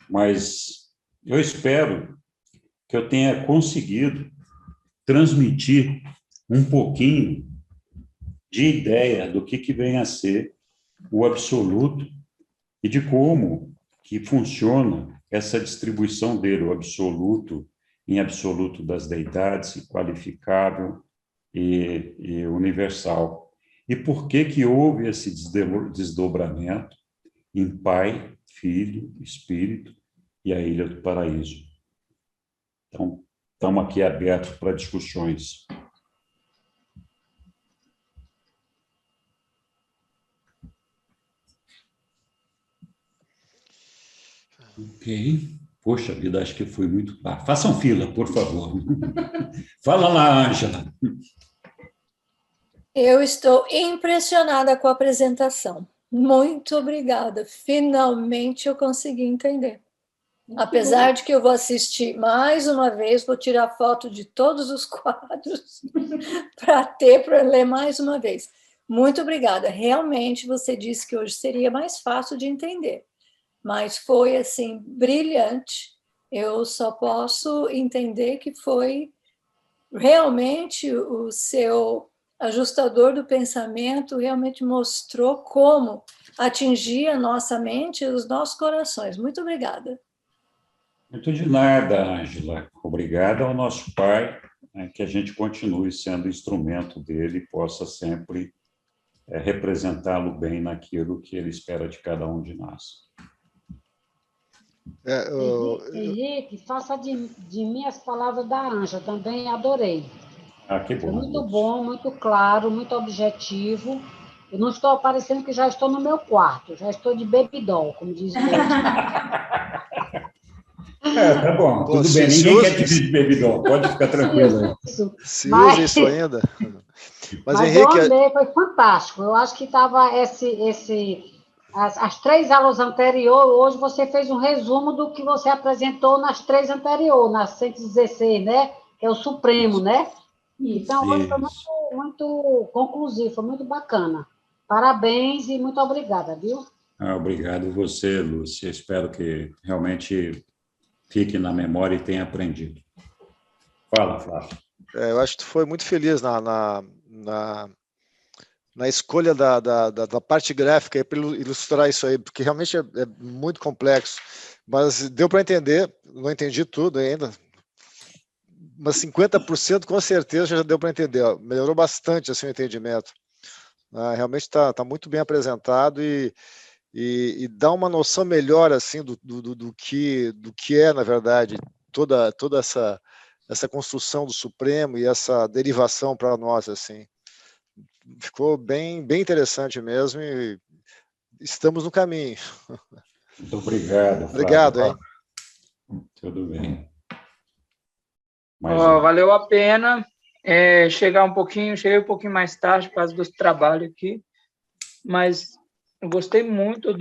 mas eu espero que eu tenha conseguido transmitir um pouquinho de ideia do que vem a ser o absoluto e de como que funciona essa distribuição dele, o absoluto em absoluto das deidades, qualificável e universal. E por que houve esse desdobramento em Pai, Filho, Espírito e a Ilha do Paraíso? Então, estamos aqui abertos para discussões. Ok. Poxa vida, acho que foi muito claro. Façam fila, por favor. Fala lá, Ângela. Eu estou impressionada com a apresentação. Muito obrigada. Finalmente eu consegui entender. Apesar de que eu vou assistir mais uma vez, vou tirar foto de todos os quadros para ler mais uma vez. Muito obrigada. Realmente você disse que hoje seria mais fácil de entender, mas foi assim brilhante. Eu só posso entender que foi realmente o seu ajustador do pensamento realmente mostrou como atingir a nossa mente e os nossos corações. Muito obrigada. Muito de nada, Ângela. Obrigado ao nosso Pai, né, que a gente continue sendo instrumento dele e possa sempre representá-lo bem naquilo que ele espera de cada um de nós. Henrique, faça de mim as palavras da Ângela, também adorei. Que bom. Foi muito bom, muito claro, muito objetivo. Eu não estou parecendo que já estou no meu quarto, já estou de baby doll, como diz o outro. Tá bom, tudo bem. Ninguém quer te pedir de baby doll, pode ficar tranquilo. Se usa isso ainda. Mas Henrique... eu amei, foi fantástico. Eu acho que estava as 3 aulas anteriores, hoje você fez um resumo do que você apresentou nas 3 anteriores, nas 116, né? Que é o Supremo, né? Então, hoje foi muito, muito conclusivo, foi muito bacana. Parabéns e muito obrigada, viu? Obrigado você, Lúcia. Espero que realmente fique na memória e tenha aprendido. Fala, Flávio. Eu acho que tu foi muito feliz na escolha da parte gráfica para ilustrar isso aí, porque realmente é muito complexo. Mas deu para entender, não entendi tudo ainda, mas 50% com certeza já deu para entender. Ó, melhorou bastante assim, o entendimento. Realmente está muito bem apresentado e dá uma noção melhor assim do que é, na verdade, toda essa construção do Supremo e essa derivação para nós, assim. Ficou bem interessante mesmo e estamos no caminho. Muito obrigado, Flávio. Obrigado, hein? Tudo bem. Mas, Valeu a pena cheguei um pouquinho mais tarde por causa do trabalho aqui, mas eu gostei muito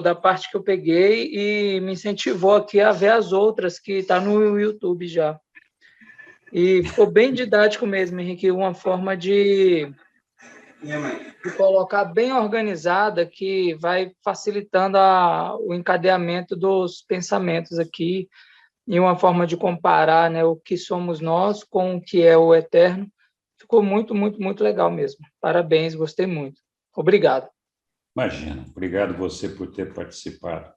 da parte que eu peguei e me incentivou aqui a ver as outras que tá no YouTube já. E ficou bem didático mesmo, Henrique, uma forma de colocar bem organizada que vai facilitando o encadeamento dos pensamentos aqui e uma forma de comparar, né, o que somos nós com o que é o eterno. Ficou muito, muito, muito legal mesmo. Parabéns, gostei muito. Obrigado. imagina, obrigado você por ter participado.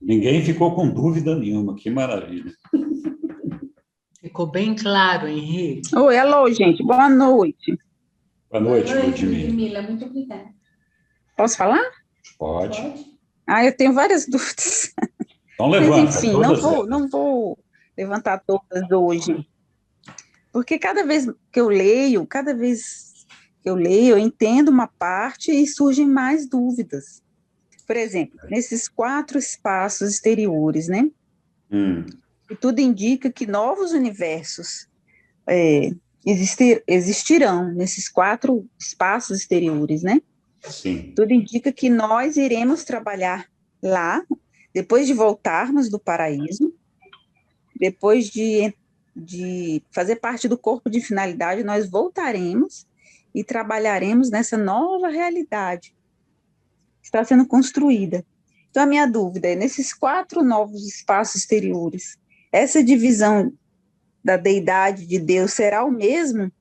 Ninguém ficou com dúvida nenhuma, que maravilha. Ficou bem claro, Henrique. Oi, alô, gente, boa noite. Boa noite, Boa noite, Ludmila. Ludmila. Muito obrigada. Posso falar? Pode. Eu tenho várias dúvidas. Então levanta. Mas, enfim, não vou levantar todas hoje. Porque cada vez que eu leio, eu entendo uma parte e surgem mais dúvidas. Por exemplo, nesses 4 espaços exteriores, né? E tudo indica que novos universos existirão nesses 4 espaços exteriores, né? Sim. Tudo indica que nós iremos trabalhar lá, depois de voltarmos do paraíso, depois de fazer parte do corpo de finalidade, nós voltaremos e trabalharemos nessa nova realidade que está sendo construída. Então, a minha dúvida é, nesses 4 novos espaços exteriores, essa divisão da deidade de Deus será o mesmo?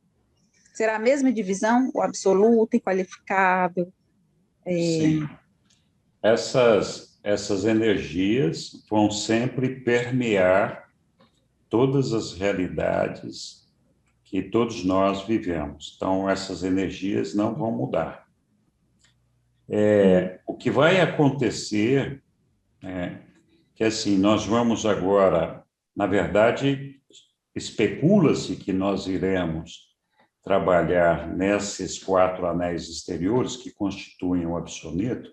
Será a mesma divisão? O absoluto, inqualificável? Sim. Essas energias vão sempre permear todas as realidades que todos nós vivemos. Então, essas energias não vão mudar. O que vai acontecer é que, assim, nós vamos agora, na verdade, especula-se que nós iremos trabalhar nesses 4 anéis exteriores que constituem o absoluto,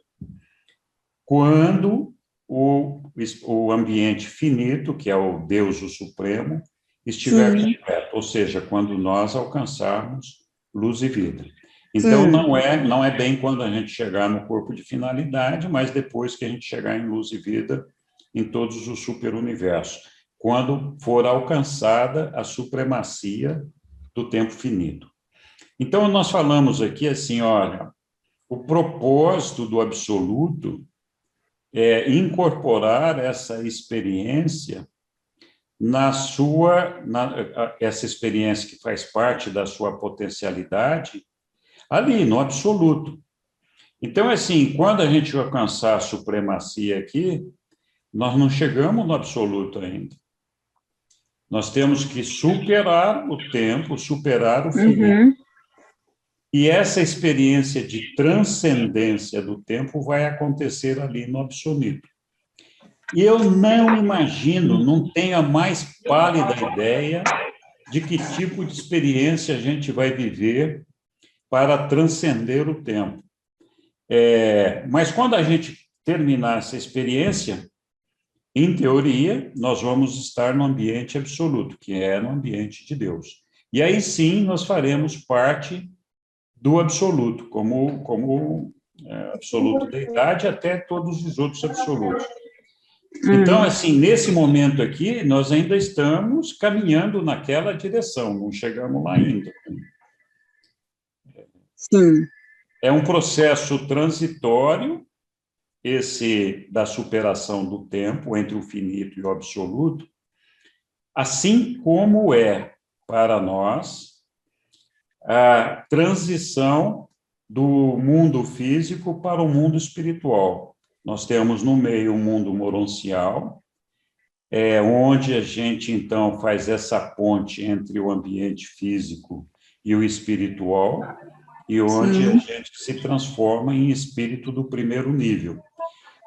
quando o ambiente finito, que é o Deus o Supremo, estiver completo, ou seja, quando nós alcançarmos luz e vida. Então, não é bem quando a gente chegar no corpo de finalidade, mas depois que a gente chegar em luz e vida em todos os superuniversos, quando for alcançada a supremacia do tempo finito. Então, nós falamos aqui assim, olha, o propósito do absoluto é incorporar essa experiência essa experiência que faz parte da sua potencialidade, ali, no absoluto. Então, assim, quando a gente alcançar a supremacia aqui, nós não chegamos no absoluto ainda. Nós temos que superar o tempo, superar o finito. E essa experiência de transcendência do tempo vai acontecer ali no absoluto. E eu não imagino, não tenho a mais pálida ideia de que tipo de experiência a gente vai viver para transcender o tempo. Mas quando a gente terminar essa experiência, em teoria, nós vamos estar no ambiente absoluto, que é no ambiente de Deus. E aí sim nós faremos parte do absoluto, como absoluto deidade, até todos os outros absolutos. Então, assim, nesse momento aqui, nós ainda estamos caminhando naquela direção, não chegamos lá ainda. Sim. É um processo transitório, esse da superação do tempo entre o finito e o absoluto, assim como é para nós a transição do mundo físico para o mundo espiritual. Nós temos no meio o mundo moroncial, onde a gente, então, faz essa ponte entre o ambiente físico e o espiritual, e onde a gente se transforma em espírito do primeiro nível.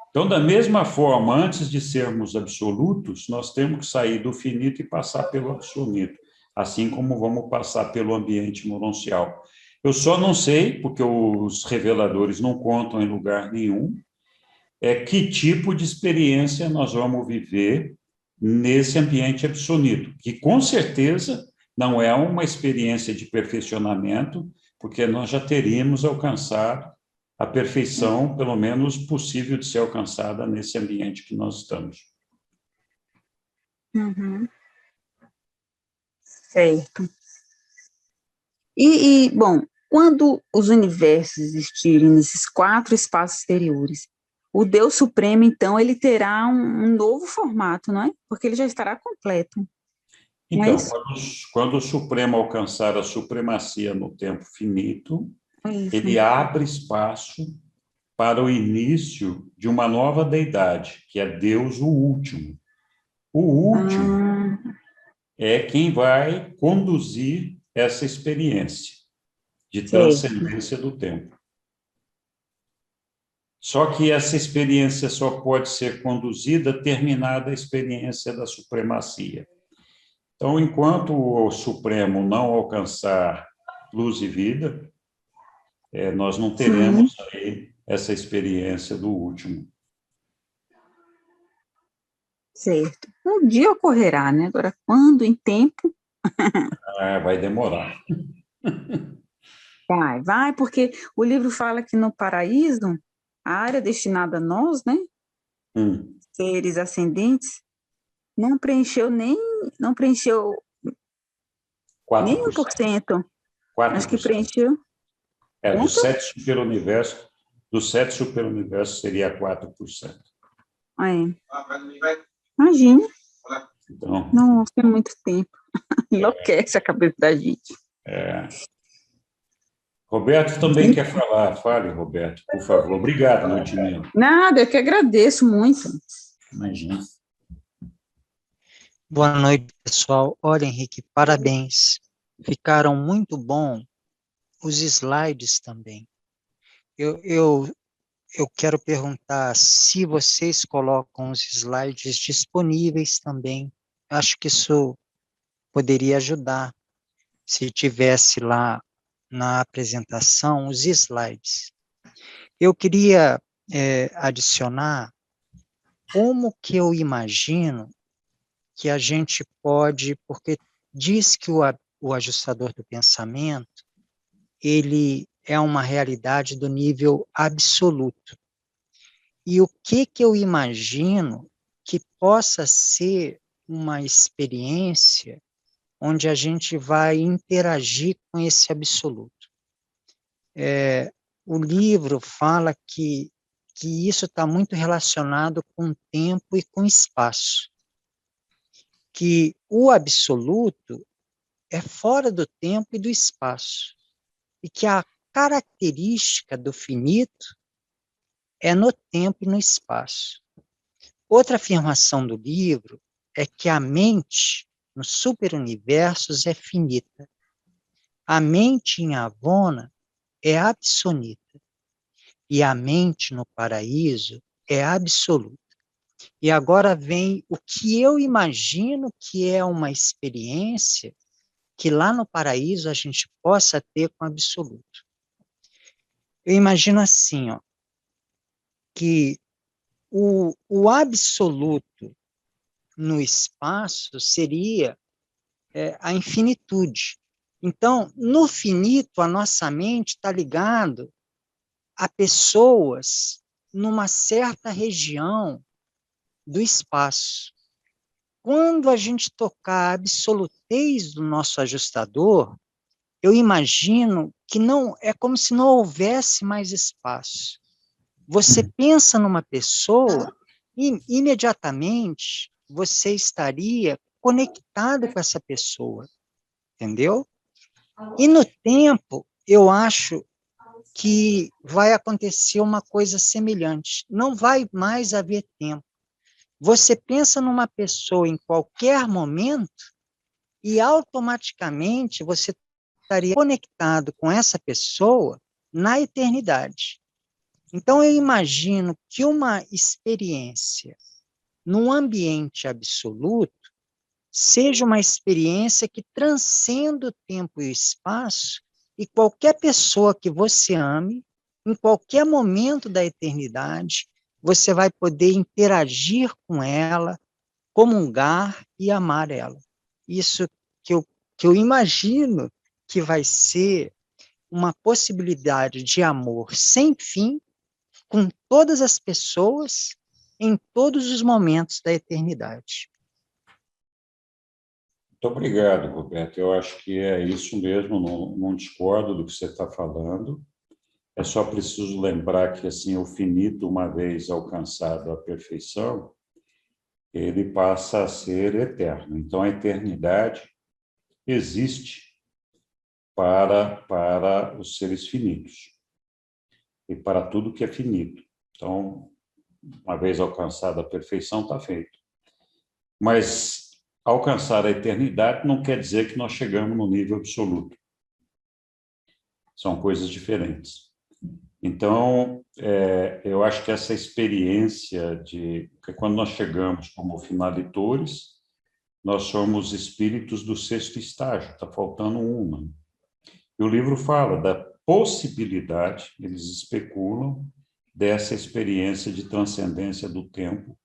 Então, da mesma forma, antes de sermos absolutos, nós temos que sair do finito e passar pelo absoluto, assim como vamos passar pelo ambiente moroncial. Eu só não sei, porque os reveladores não contam em lugar nenhum, que tipo de experiência nós vamos viver nesse ambiente absoluto, que com certeza não é uma experiência de perfeccionamento, porque nós já teríamos alcançado a perfeição, pelo menos possível de ser alcançada nesse ambiente que nós estamos. Uhum. Certo. Bom, quando os universos existirem nesses 4 espaços exteriores, o Deus Supremo, então, ele terá um novo formato, não é? Porque ele já estará completo. Então, quando o Supremo alcançar a supremacia no tempo finito, ele abre espaço para o início de uma nova deidade, que é Deus o Último. O Último é quem vai conduzir essa experiência de transcendência do tempo. Só que essa experiência só pode ser conduzida terminada a experiência da supremacia. Então, enquanto o Supremo não alcançar luz e vida, nós não teremos aí essa experiência do último. Certo. Um dia ocorrerá, né? Agora, quando, em tempo? Vai demorar. Vai, porque o livro fala que no paraíso, a área destinada a nós, né? Seres ascendentes, não preencheu nem 1%. 4%. Acho que preencheu. Dos 7 superuniversos seria 4%. Imagina. Então, Nossa, é muito tempo. Enlouquece a cabeça da gente. Roberto também quer falar. Fale, Roberto, por favor. Obrigado, Ludmila. Nada, eu que agradeço muito. Imagina. Boa noite, pessoal. Olha, Henrique, parabéns. Ficaram muito bom os slides também. Eu quero perguntar se vocês colocam os slides disponíveis também. Acho que isso poderia ajudar, se tivesse lá na apresentação os slides. Eu queria adicionar como que eu imagino que a gente pode, porque diz que o ajustador do pensamento, ele é uma realidade do nível absoluto. E o que eu imagino que possa ser uma experiência onde a gente vai interagir com esse absoluto. O livro fala que isso está muito relacionado com tempo e com espaço. Que o absoluto é fora do tempo e do espaço. E que a característica do finito é no tempo e no espaço. Outra afirmação do livro é que a mente nos superuniversos é finita. A mente em Avona é absonita. E a mente no paraíso é absoluta. E agora vem o que eu imagino que é uma experiência que lá no paraíso a gente possa ter com o absoluto. Eu imagino assim, que o absoluto no espaço seria a infinitude. Então, no finito, a nossa mente está ligada a pessoas numa certa região do espaço. Quando a gente tocar a absolutez do nosso ajustador, eu imagino que não é como se não houvesse mais espaço. Você pensa numa pessoa e imediatamente você estaria conectado com essa pessoa, entendeu? E no tempo, eu acho que vai acontecer uma coisa semelhante. Não vai mais haver tempo. Você pensa numa pessoa em qualquer momento e automaticamente você estaria conectado com essa pessoa na eternidade. Então, eu imagino que uma experiência num ambiente absoluto seja uma experiência que transcenda o tempo e o espaço e qualquer pessoa que você ame, em qualquer momento da eternidade, você vai poder interagir com ela comungar e amar ela. Isso que eu imagino que vai ser uma possibilidade de amor sem fim com todas as pessoas em todos os momentos da eternidade. Muito obrigado, Roberto. Eu acho que é isso mesmo, não discordo do que você está falando. É só preciso lembrar que assim, o finito, uma vez alcançado a perfeição, ele passa a ser eterno. Então, a eternidade existe para os seres finitos e para tudo que é finito. Então, uma vez alcançada a perfeição, está feito. Mas alcançar a eternidade não quer dizer que nós chegamos no nível absoluto. São coisas diferentes. Então, eu acho que essa experiência que quando nós chegamos como finalitores, nós somos espíritos do 6º estágio, está faltando uma. E o livro fala da possibilidade, eles especulam, dessa experiência de transcendência do tempo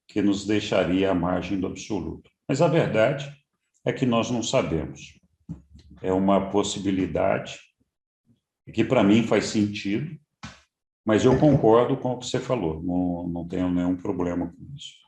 que nos deixaria à margem do absoluto. Mas a verdade é que nós não sabemos. É uma possibilidade que, para mim, faz sentido, mas eu concordo com o que você falou, não tenho nenhum problema com isso.